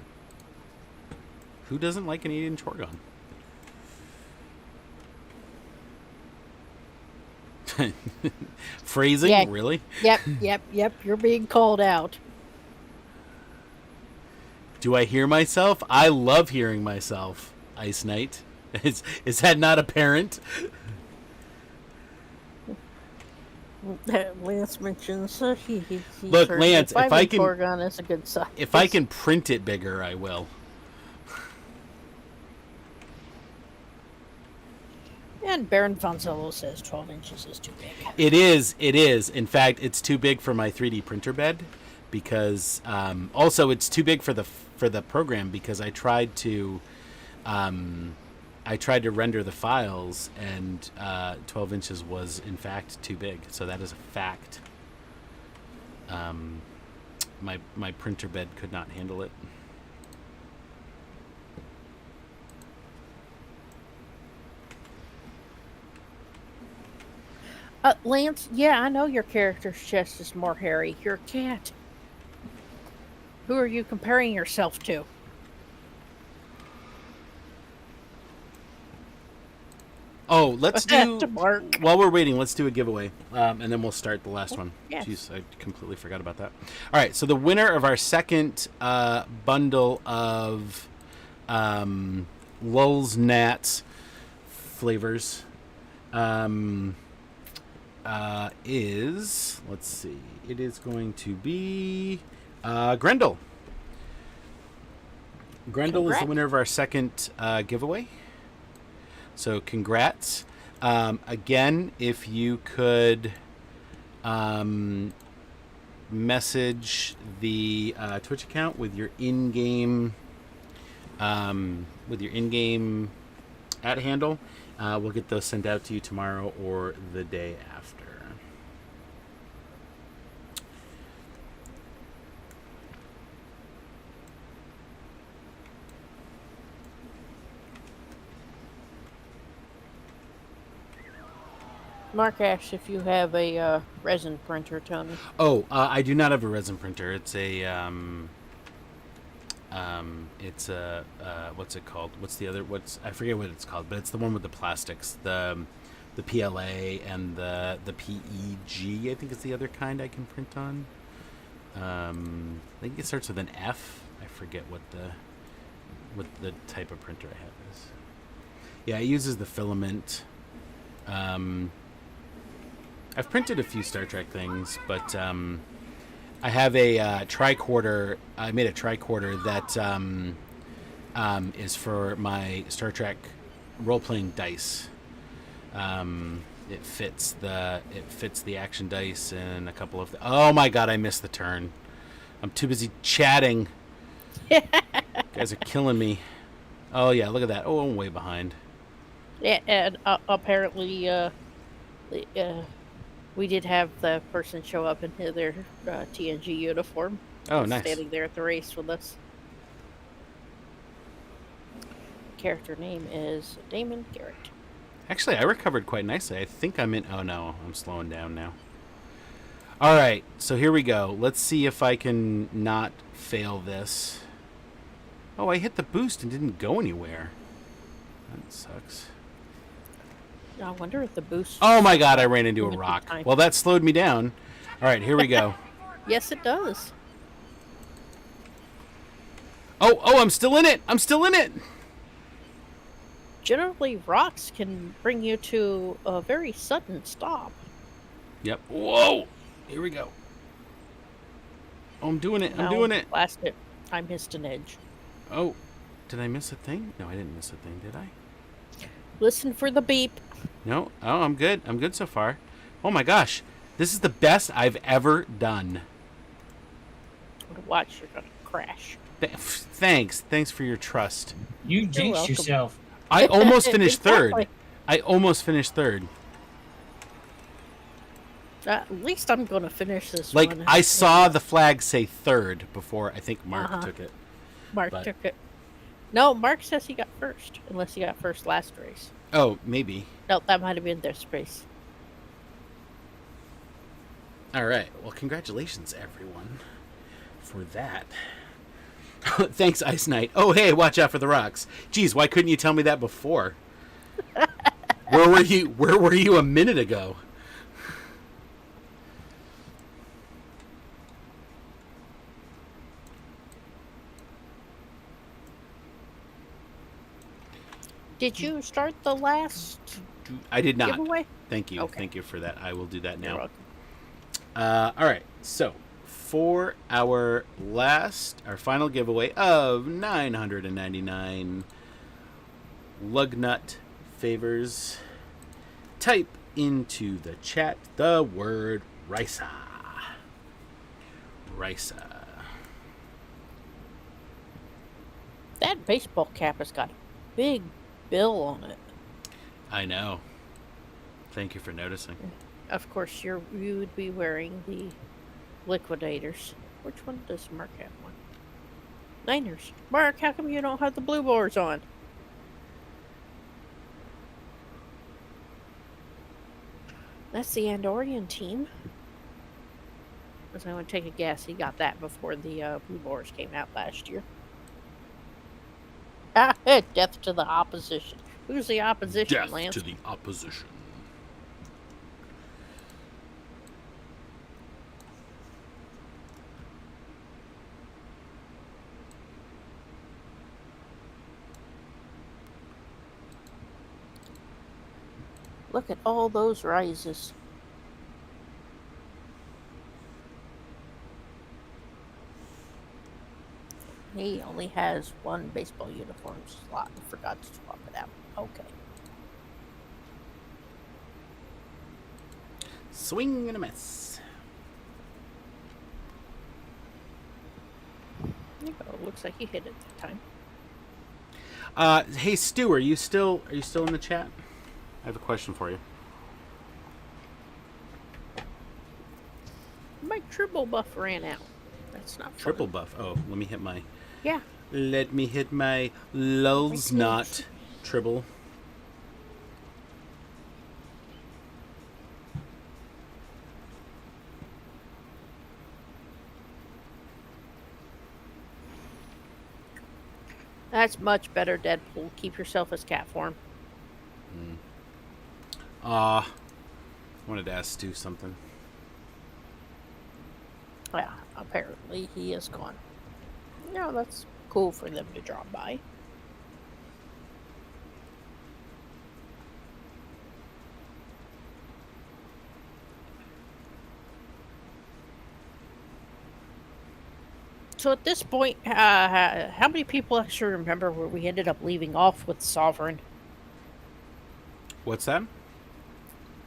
who doesn't like an 8-inch Horgon? Phrasing? Yeah. Really? Yep. You're being called out. Do I hear myself? I love hearing myself, Ice Knight. Is that not apparent? Lance mentions he Look, Lance, if I can, Horgon is a good size. If I can print it bigger, I will. And Baron Vonzello says 12 inches is too big. It is. In fact, it's too big for my 3D printer bed because also it's too big for the program because I tried to render the files and 12 inches was in fact too big. So that is a fact. My printer bed could not handle it. Lance, yeah, I know your character's chest is more hairy. You're a cat. Who are you comparing yourself to? Oh, let's do. Mark. While we're waiting, let's do a giveaway, and then we'll start the last one. Yes. Jeez, I completely forgot about that. All right, so the winner of our second bundle of Lulz Nats flavors is, let's see, it is going to be Grendel. Grendel is the winner of our second giveaway. So congrats. Again, if you could message the Twitch account with your in-game at handle, we'll get those sent out to you tomorrow or the day after. Mark asks if you have a resin printer, Tony. Oh, I do not have a resin printer. It's a what's it called? I forget what it's called, but it's the one with the plastics, the PLA and the PEG. I think is the other kind I can print on. I think it starts with an F. I forget what the type of printer I have is. Yeah, it uses the filament. I've printed a few Star Trek things, but I have a tricorder. I made a tricorder that is for my Star Trek role-playing dice. It fits the action dice and a couple of. Oh my God! I missed the turn. I'm too busy chatting. You guys are killing me. Oh yeah, look at that. Oh, I'm way behind. Yeah, and apparently, we did have the person show up in their TNG uniform. Oh, nice. Standing there at the race with us. Character name is Damon Garrett. Actually, I recovered quite nicely. I think I'm in. Oh no, I'm slowing down now. All right, so here we go. Let's see if I can not fail this. Oh, I hit the boost and didn't go anywhere. That sucks. I wonder if the boost... Oh my God, I ran into a rock. Well, that slowed me down. All right, here we go. Yes, it does. Oh, I'm still in it. I'm still in it. Generally, rocks can bring you to a very sudden stop. Yep. Whoa. Here we go. Oh, I'm doing it. I'm doing it. Blast it. I missed an edge. Oh, did I miss a thing? No, I didn't miss a thing, did I? Listen for the beep. No. Oh, I'm good. I'm good so far. Oh my gosh. This is the best I've ever done. Watch, you're gonna crash. Thanks. Thanks for your trust. You jinxed yourself. I almost finished third. Exactly. I almost finished third. At least I'm gonna finish this Like, one. I saw the flag say third before I think Mark took it. Mark but- took it. No, Mark says he got first, unless he got first last race. Oh, maybe. No, that might have been their race. All right. Well, congratulations, everyone, for that. Thanks, Ice Knight. Oh, hey, watch out for the rocks. Geez, why couldn't you tell me that before? Where were you? Where were you a minute ago? Did you start the last I did not. giveaway? Thank you. Okay. Thank you for that. I will do that You're now. welcome. All right. So, for our final giveaway of 999 Lugnut favors, type into the chat the word Risa. Risa. That baseball cap has got a big bill on it. I know. Thank you for noticing. Of course, you would be wearing the Liquidators. Which one does Mark have one? Niners. Mark, how come you don't have the blue boards on? That's the Andorian team. Because I want to take a guess. He got that before the blue boards came out last year. Ah, death to the opposition. Who's the opposition, Death Lance? to the opposition. Look at all those rises. He only has one baseball uniform slot. I forgot to swap it out. Okay. Swing and a miss. There you go. Looks like he hit it that time. Hey Stu, are you still in the chat? I have a question for you. My triple buff ran out. That's not fun. Triple buff. Oh, let me hit my Yeah. lulz not tribble. That's much better, Deadpool. Keep yourself as cat form. Wanted to ask Stu something. Yeah, apparently he is gone. Yeah, that's cool for them to drop by. So at this point, how many people actually remember where we ended up leaving off with Sovereign? What's that?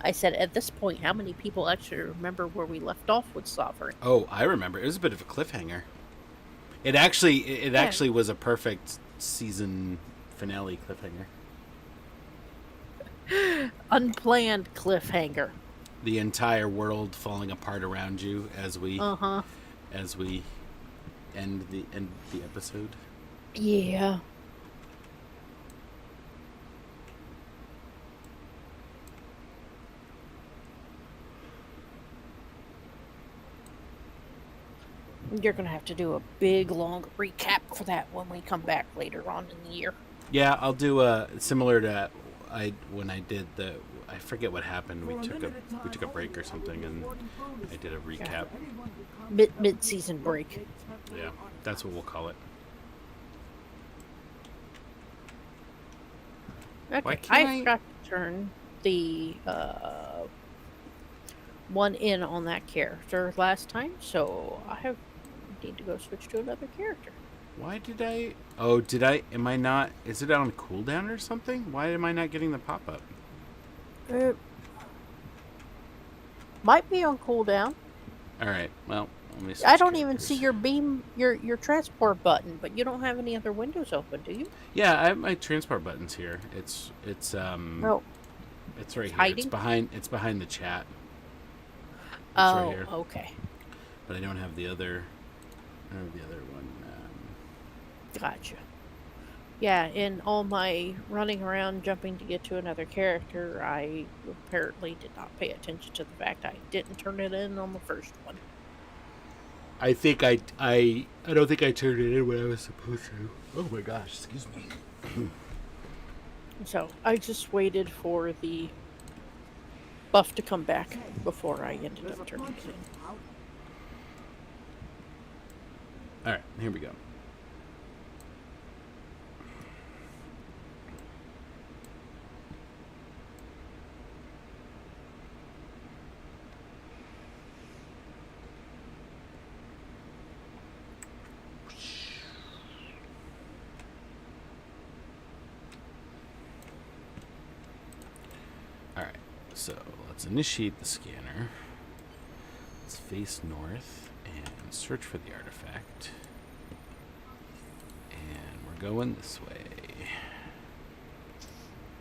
I said, at this point, how many people actually remember where we left off with Sovereign? Oh, I remember. It was a bit of a cliffhanger. It actually was a perfect season finale cliffhanger. Unplanned cliffhanger. The entire world falling apart around you as we end the episode. Yeah. You're going to have to do a big, long recap for that when we come back later on in the year. Yeah, I'll do a similar to when I did the, I forget what happened. We took a break or something, and I did a recap. Mid-season break. Yeah, that's what we'll call it. Okay, I forgot to turn the one in on that character last time, so I need to go switch to another character. Why did I? Oh, did I? Am I not? Is it on cooldown or something? Why am I not getting the pop up? It might be on cooldown. All right. Well, let me. I don't even see your beam, your transport button, but you don't have any other windows open, do you? Yeah, I have my transport buttons here. It's No. It's right here. Hiding? It's behind the chat. It's Oh, right here. okay. But I don't have the other. I don't have the other one. Gotcha. Yeah, in all my running around jumping to get to another character, I apparently did not pay attention to the fact I didn't turn it in on the first one. I think I don't think I turned it in when I was supposed to. Oh my gosh, excuse me. So I just waited for the buff to come back before I ended up turning it in. All right, here we go. All right, so let's initiate the scanner. Let's face north and search for the artifact. And we're going this way.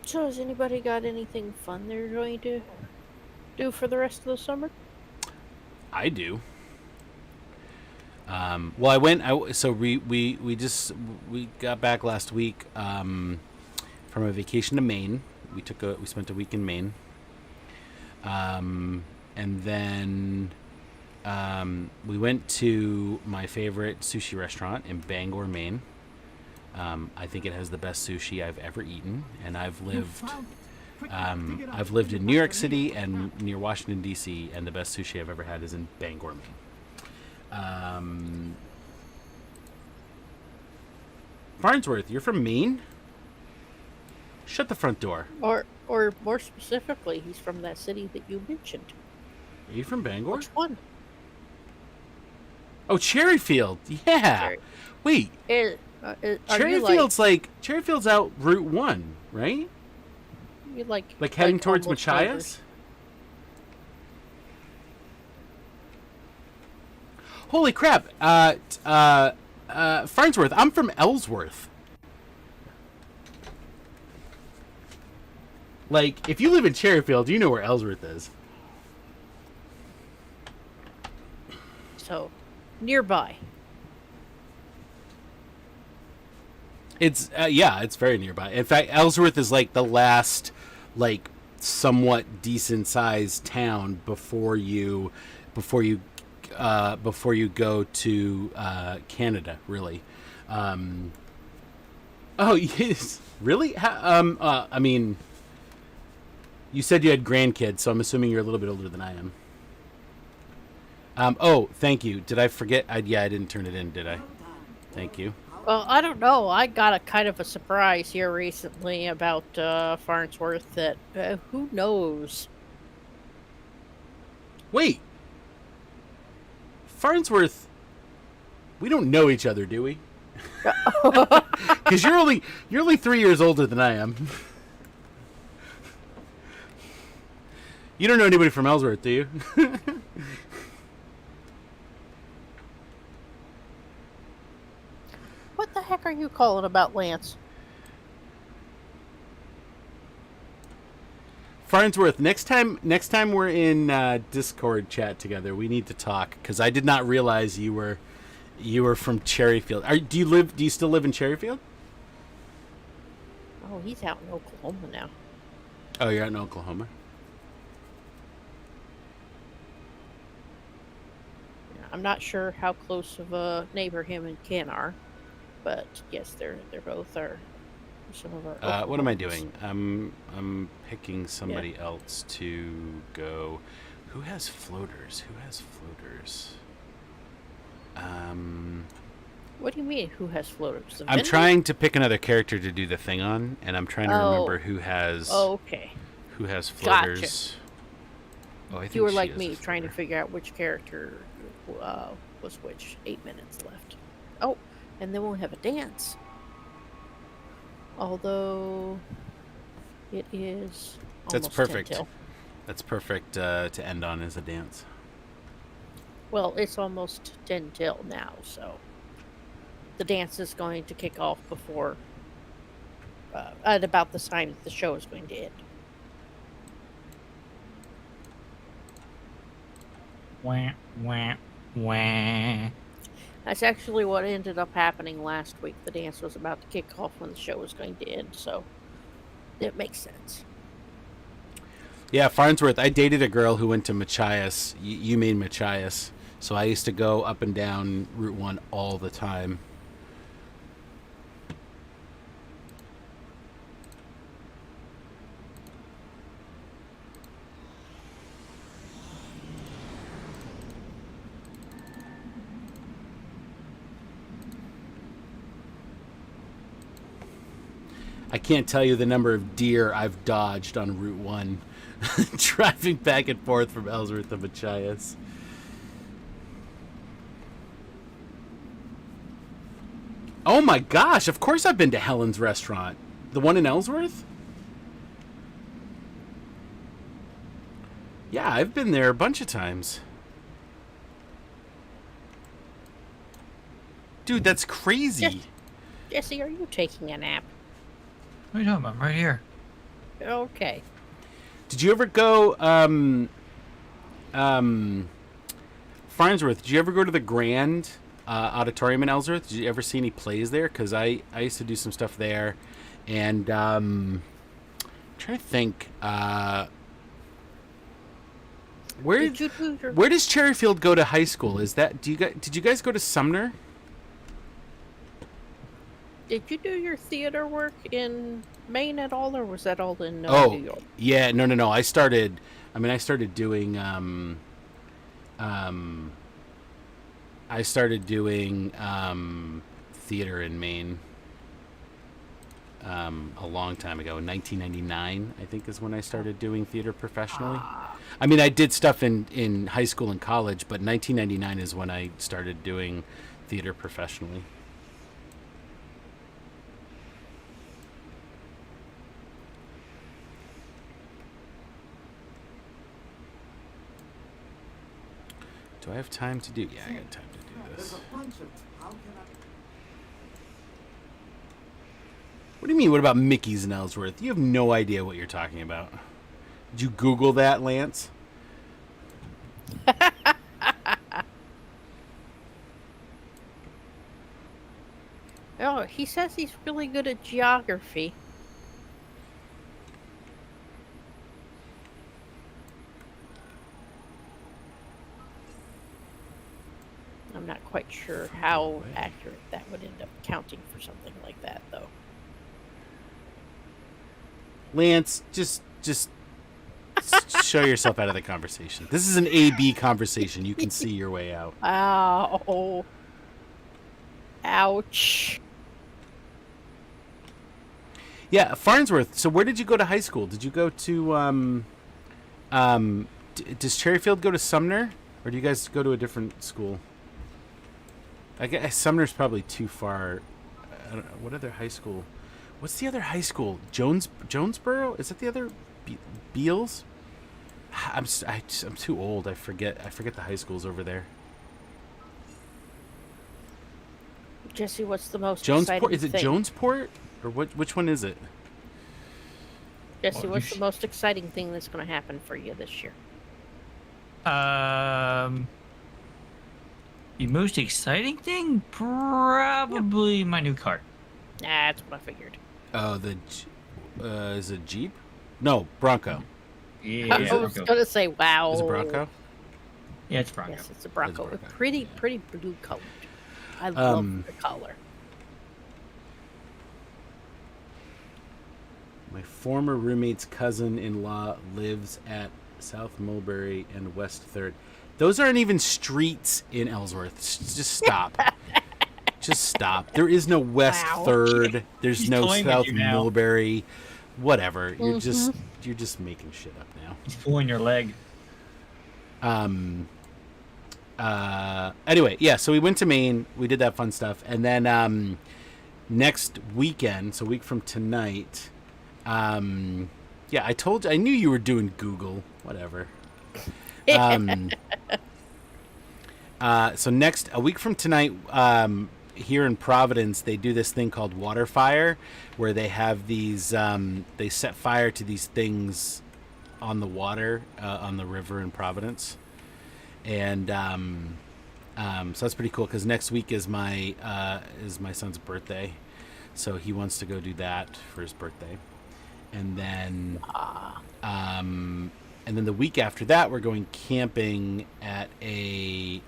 So has anybody got anything fun they're going to do for the rest of the summer? I do. Well, I went. So we got back last week from a vacation to Maine. We spent a week in Maine. And then we went to my favorite sushi restaurant in Bangor, Maine. I think it has the best sushi I've ever eaten, and I've lived in New York City and near Washington D.C., and the best sushi I've ever had is in Bangor, Maine. Farnsworth, you're from Maine? Shut the front door. Or more specifically, he's from that city that you mentioned. Are you from Bangor? Which one? Oh, Cherryfield. Yeah. Cherry. Wait. Cherryfield's Cherryfield's out Route 1, right? You like heading towards almost Machias? neighbors. Holy crap. Farnsworth, I'm from Ellsworth. Like, if you live in Cherryfield, you know where Ellsworth is. So, nearby. It's it's very nearby. In fact, Ellsworth is like the last, like, somewhat decent sized town before you go to Canada. Really. Oh yes, really? I mean, you said you had grandkids, so I'm assuming you're a little bit older than I am. Oh, thank you. Did I forget? I didn't turn it in, did I? Thank you. Well, I don't know. I got a kind of a surprise here recently about Farnsworth that who knows? Wait. Farnsworth, we don't know each other, do we? Because you're only 3 years older than I am. You don't know anybody from Ellsworth, do you? What the heck are you calling about Lance? Farnsworth, next time we're in Discord chat together, we need to talk, because I did not realize you were from Cherryfield. Do you still live in Cherryfield? Oh, he's out in Oklahoma now. Oh, you're out in Oklahoma. I'm not sure how close of a neighbor him and Ken are, but yes, they're both are for some of our. What am I doing? I'm picking somebody else to go. Who has floaters? What do you mean? Who has floaters? The I'm vendor? trying to pick another character to do the thing on, and I'm trying to remember who has Okay. floaters. Oh, I think You were she like has me, a trying to floater. figure out which character was which. 8 minutes left. Oh, and then we'll have a dance. Although it is That's almost 10 perfect. till. That's perfect to end on as a dance. Well, it's almost 10 till now, so the dance is going to kick off before at about the time that the show is going to end. Wah, wah, wah. That's actually what ended up happening last week. The dance was about to kick off when the show was going to end, so it makes sense. Yeah, Farnsworth. I dated a girl who went to Machias. You mean Machias? So I used to go up and down Route 1 all the time. I can't tell you the number of deer I've dodged on Route 1 driving back and forth from Ellsworth to Machias. Oh my gosh, of course I've been to Helen's restaurant. The one in Ellsworth? Yeah, I've been there a bunch of times. Dude, that's crazy. Jesse, are you taking a nap? What are you talking about? I'm right here. Okay. Did you ever go, Farnsworth, did you ever go to the Grand Auditorium in Ellsworth? Did you ever see any plays there? Because I used to do some stuff there. And I'm trying to think, where does Cherryfield go to high school? Is that, did you guys go to Sumner? Did you do your theater work in Maine at all, or was that all in New York? Yeah, no. I started doing theater in Maine a long time ago. In 1999, I think, is when I started doing theater professionally. I mean, I did stuff in high school and college, but 1999 is when I started doing theater professionally. Do I have time to do? Yeah, I got time to do this. What do you mean? What about Mickey's in Ellsworth? You have no idea what you're talking about. Did you Google that, Lance? Oh, he says he's really good at geography. I'm not quite sure how accurate that would end up counting for something like that, though. Lance, just show yourself out of the conversation. This is an A-B conversation. You can see your way out. Ow. Ouch. Yeah, Farnsworth. So where did you go to high school? Did you go to does Cherryfield go to Sumner, or do you guys go to a different school? I guess Sumner's probably too far. I don't know. What other high school? What's the other high school? Jonesboro? Is that the other Beals? I'm too old. I forget the high schools over there. Jesse, what's the most exciting Is it thing? Jonesport? Or which one is it? Jesse, what's the most exciting thing that's going to happen for you this year? The most exciting thing? Probably my new car. That's what I figured. Oh, is it Jeep? No, Bronco. Yeah, I was going to say, wow. Is it Bronco? Yeah, it's Bronco. Yes, it's a Bronco. It's Bronco. Pretty blue colored. I love the color. My former roommate's cousin-in-law lives at South Mulberry and West 3rd. Those aren't even streets in Ellsworth. Just stop. Just stop. There is no West Wow. 3rd. There's He's no toying with South you now. Mulberry. Whatever. You're just making shit up now. He's pulling your leg. Anyway, yeah, so we went to Maine. We did that fun stuff. And then next weekend, so a week from tonight, yeah, I knew you were doing Google. Whatever. So a week from tonight, here in Providence, they do this thing called water fire, where they have these, they set fire to these things on the water, on the river in Providence. And so that's pretty cool because next week is my son's birthday, so he wants to go do that for his birthday, and then the week after that we're going camping at a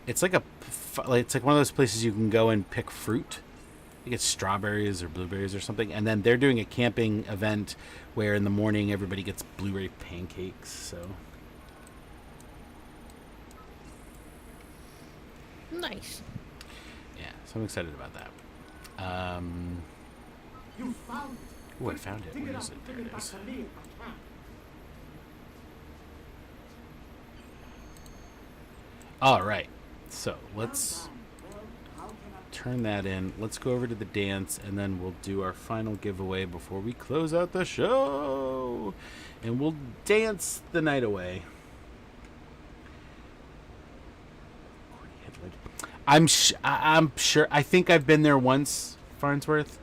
it's like one of those places you can go and pick fruit. You get strawberries or blueberries or something, and then they're doing a camping event where in the morning everybody gets blueberry pancakes. So. Nice. Yeah, so I'm excited about that. You found Oh, I found it. Where is it? There it is. All right. So let's turn that in. Let's go over to the dance, and then we'll do our final giveaway before we close out the show. And we'll dance the night away. I'm sure. I think I've been there once, Farnsworth.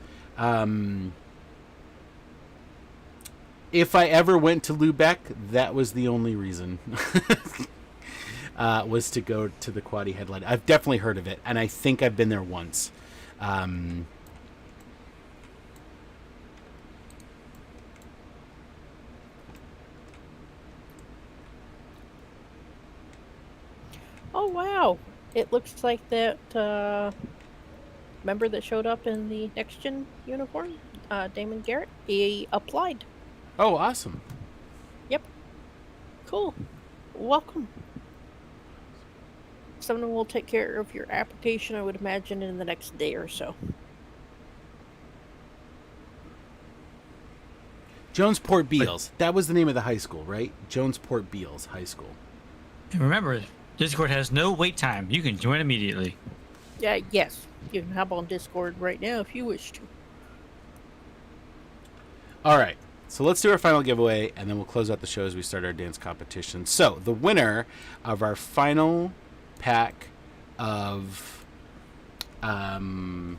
If I ever went to Lubeck, that was the only reason. Was to go to the Quaddy Headlight. I've definitely heard of it, and I think I've been there once. Oh wow! It looks like that member that showed up in the Next Gen uniform, Damon Garrett, he applied. Oh, awesome. Yep. Cool. Welcome. Someone will take care of your application, I would imagine, in the next day or so. Jonesport Beals. That was the name of the high school, right? Jonesport Beals High School. And remember, Discord has no wait time. You can join immediately. Yeah, yes. You can hop on Discord right now if you wish to. All right. So let's do our final giveaway, and then we'll close out the show as we start our dance competition. So the winner of our final pack of it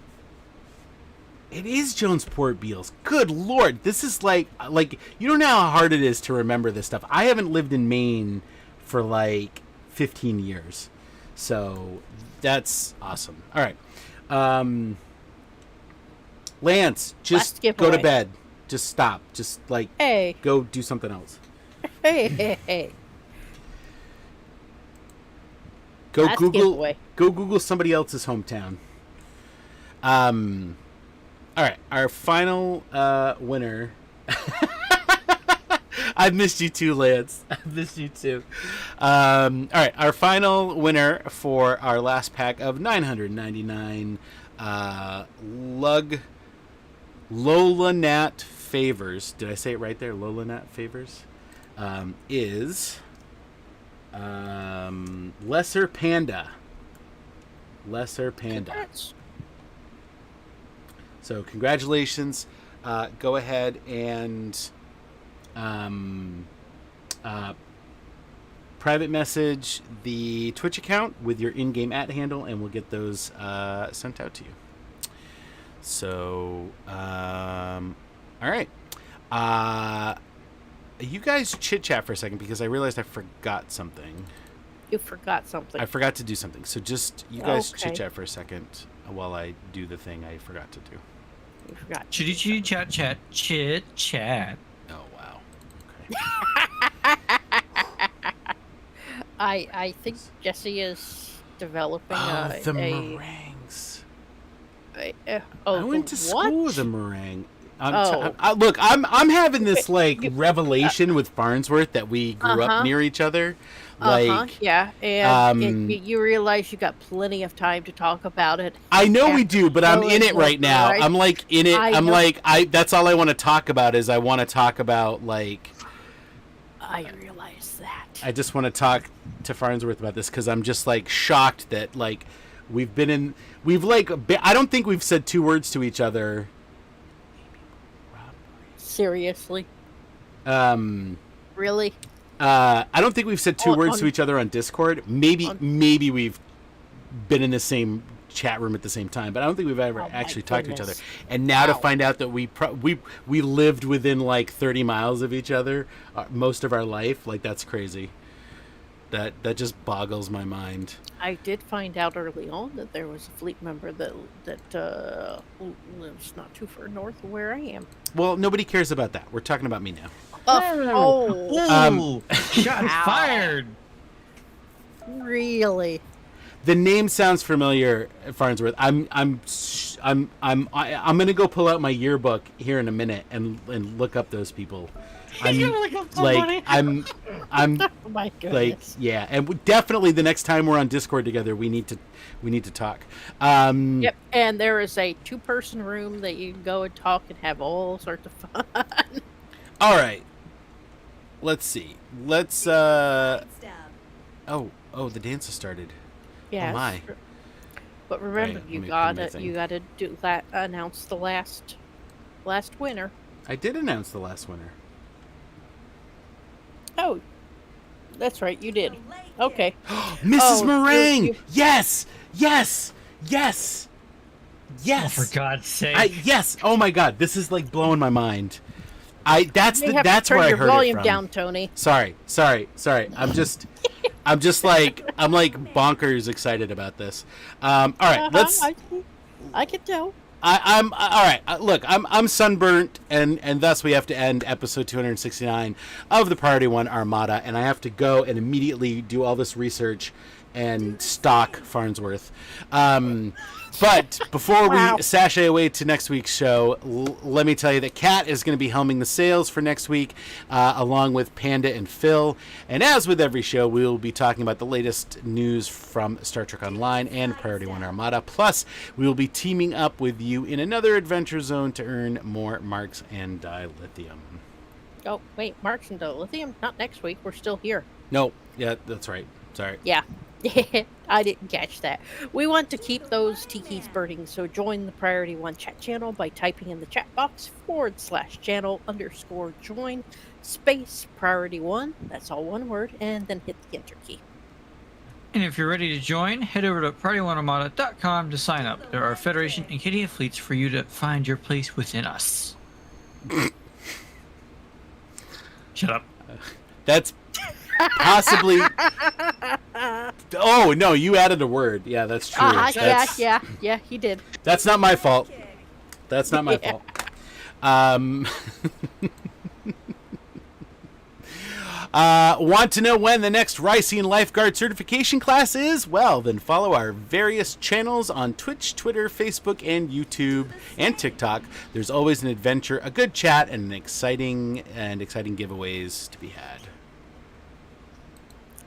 is Jonesport Beals. Good Lord, this is like you don't know how hard it is to remember this stuff. I haven't lived in Maine for like 15 years, so that's awesome. All right, Lance, just go to bed. Just stop. Just Hey. go do something else. Hey. Go Last giveaway. Google somebody else's hometown. All right, our final winner. I've missed you too, Lance. I've missed you too. All right, our final winner for our last pack of 999 Lola Nat Favors. Did I say it right there? Lola Nat Favors is Lesser Panda. Lesser Panda. Congrats. So congratulations. Go ahead and private message the Twitch account with your in-game @ handle, and we'll get those sent out to you. So, all right. You guys chit-chat for a second because I realized I forgot something. You forgot something. I forgot to do something. So just you guys Okay. chit-chat for a second while I do the thing I forgot to do. You forgot. Chitty chitty chat chat chit chat. Oh, wow. Okay. I think Jesse is developing The meringues. oh, I went to what? school with a meringue. Look, I'm having this like revelation with Farnsworth that we grew up near each other. Like, yeah, and um, you realize you got plenty of time to talk about it. I know we do, but I'm in it right now. Right? I'm like in it. I'm know. like that's all I want to talk about is I want to talk about like. I realize that. I just want to talk to Farnsworth about this because I'm just like shocked that like I don't think we've said 2 words to each other. Seriously. Really? I don't think we've said 2 words to each other on Discord. Maybe we've been in the same chat room at the same time, but I don't think we've ever actually talked to each other. And now to find out that we lived within like 30 miles of each other most of our life, like that's crazy. That just boggles my mind. I did find out early on that there was a fleet member that lives not too far north of where I am. Well, nobody cares about that. We're talking about me now. Shots fired. Really? The name sounds familiar, Farnsworth. I'm gonna go pull out my yearbook here in a minute and look up those people. I'm Oh my goodness. like yeah, and definitely the next time we're on Discord together, we need to talk. Yep, and there is a 2-person room that you can go and talk and have all sorts of fun. All right. Let's see. Let's oh, the dance has started. Yes. Oh my. But remember, Right, you let me pin my thing. gotta do that. Announce the last winner. I did announce the last winner. Oh, that's right, you did. Okay. Mrs. Oh, Meringue! you- Yes! Yes! Yes! Yes! Oh, for God's sake. Yes! Oh my God, this is like blowing my mind. That's You have to that's turn where I your heard it volume from. down, Tony. Sorry. I'm just like bonkers excited about this. All right, let's. I can tell. I'm all right. Look, I'm sunburnt, and thus we have to end episode 269 of the Priority One Armada, and I have to go and immediately do all this research and stalk Farnsworth. But before Wow. we sashay away to next week's show, let me tell you that Kat is going to be helming the sales for next week, along with Panda and Phil. And as with every show, we will be talking about the latest news from Star Trek Online and Priority One Armada. Plus, we will be teaming up with you in another adventure zone to earn more marks and dilithium. Oh, wait, Marks and Dilithium? Not next week. We're still here. No, yeah, that's right. Sorry. Yeah. I didn't catch that. We want to keep those tikis burning, so join the Priority One chat channel by typing in the chat box /channel_join space Priority One. That's all one word, and then hit the enter key. And if you're ready to join, head over to PriorityOneArmada.com to sign up. There are Federation and Canadian fleets for you to find your place within us. Shut up. That's possibly. Oh no, you added a word. Yeah, that's true. Yeah, he did. That's not my fault. That's not my fault. Want to know when the next Risian Lifeguard certification class is? Well, then follow our various channels on Twitch, Twitter, Facebook, and YouTube, and TikTok. There's always an adventure, a good chat, and exciting giveaways to be had.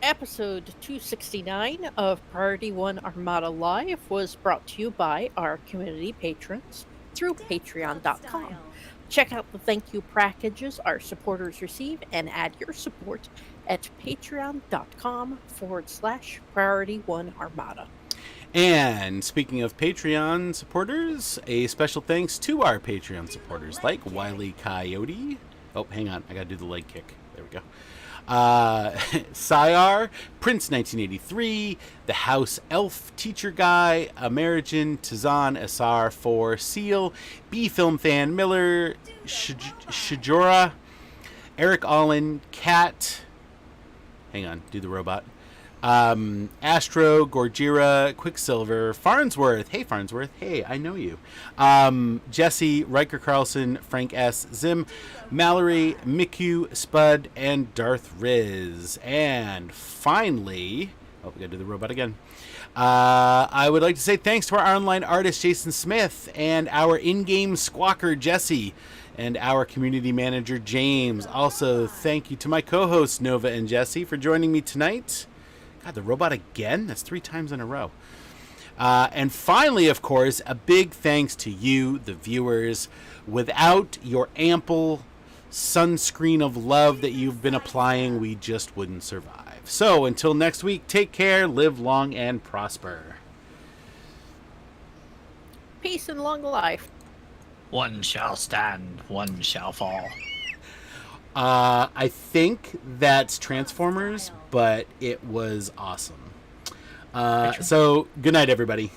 Episode 269 of Priority One Armada Live was brought to you by our community patrons through patreon.com. Check out the thank you packages our supporters receive and add your support at patreon.com/Priority One Armada. And speaking of Patreon supporters, a special thanks to our Patreon supporters like Wily Coyote. Oh, hang on. I got to do the leg kick. There we go. Syar, Prince 1983, The House Elf Teacher Guy, American, Tazan, Asar 4, Seal, B Film Fan, Miller, Shijora, Eric Allen, Cat, hang on, do the robot, Astro, Gorgira, Quicksilver, Farnsworth, hey Farnsworth, hey, I know you, Jesse, Riker Carlson, Frank S., Zim, Mallory, Miku, Spud, and Darth Riz. And finally, oh, we gotta do the robot again, I would like to say thanks to our online artist, Jason Smith, and our in-game squawker, Jesse, and our community manager, James. Also, thank you to my co-hosts, Nova and Jesse, for joining me tonight. God, the robot again? That's 3 times in a row. And finally, of course, a big thanks to you, the viewers. Without your ample sunscreen of love that you've been applying, we just wouldn't survive. So until next week, take care, live long, and prosper. Peace and long life. One shall stand, one shall fall. I think that's Transformers, but it was awesome. So good night, everybody.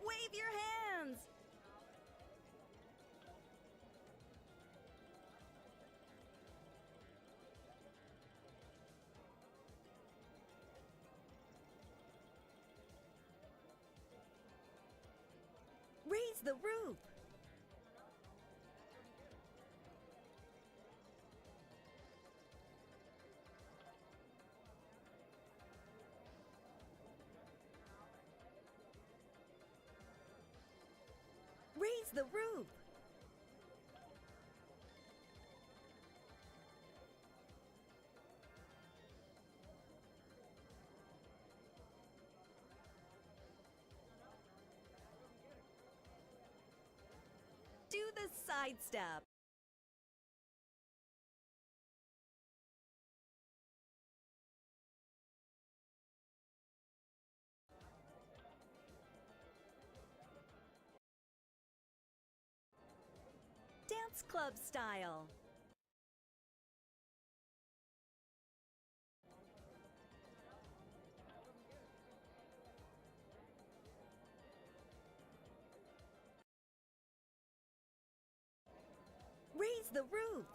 Wave your hands! Raise the roof! Raise the roof! Do the side step. Dance club style. Raise the roof.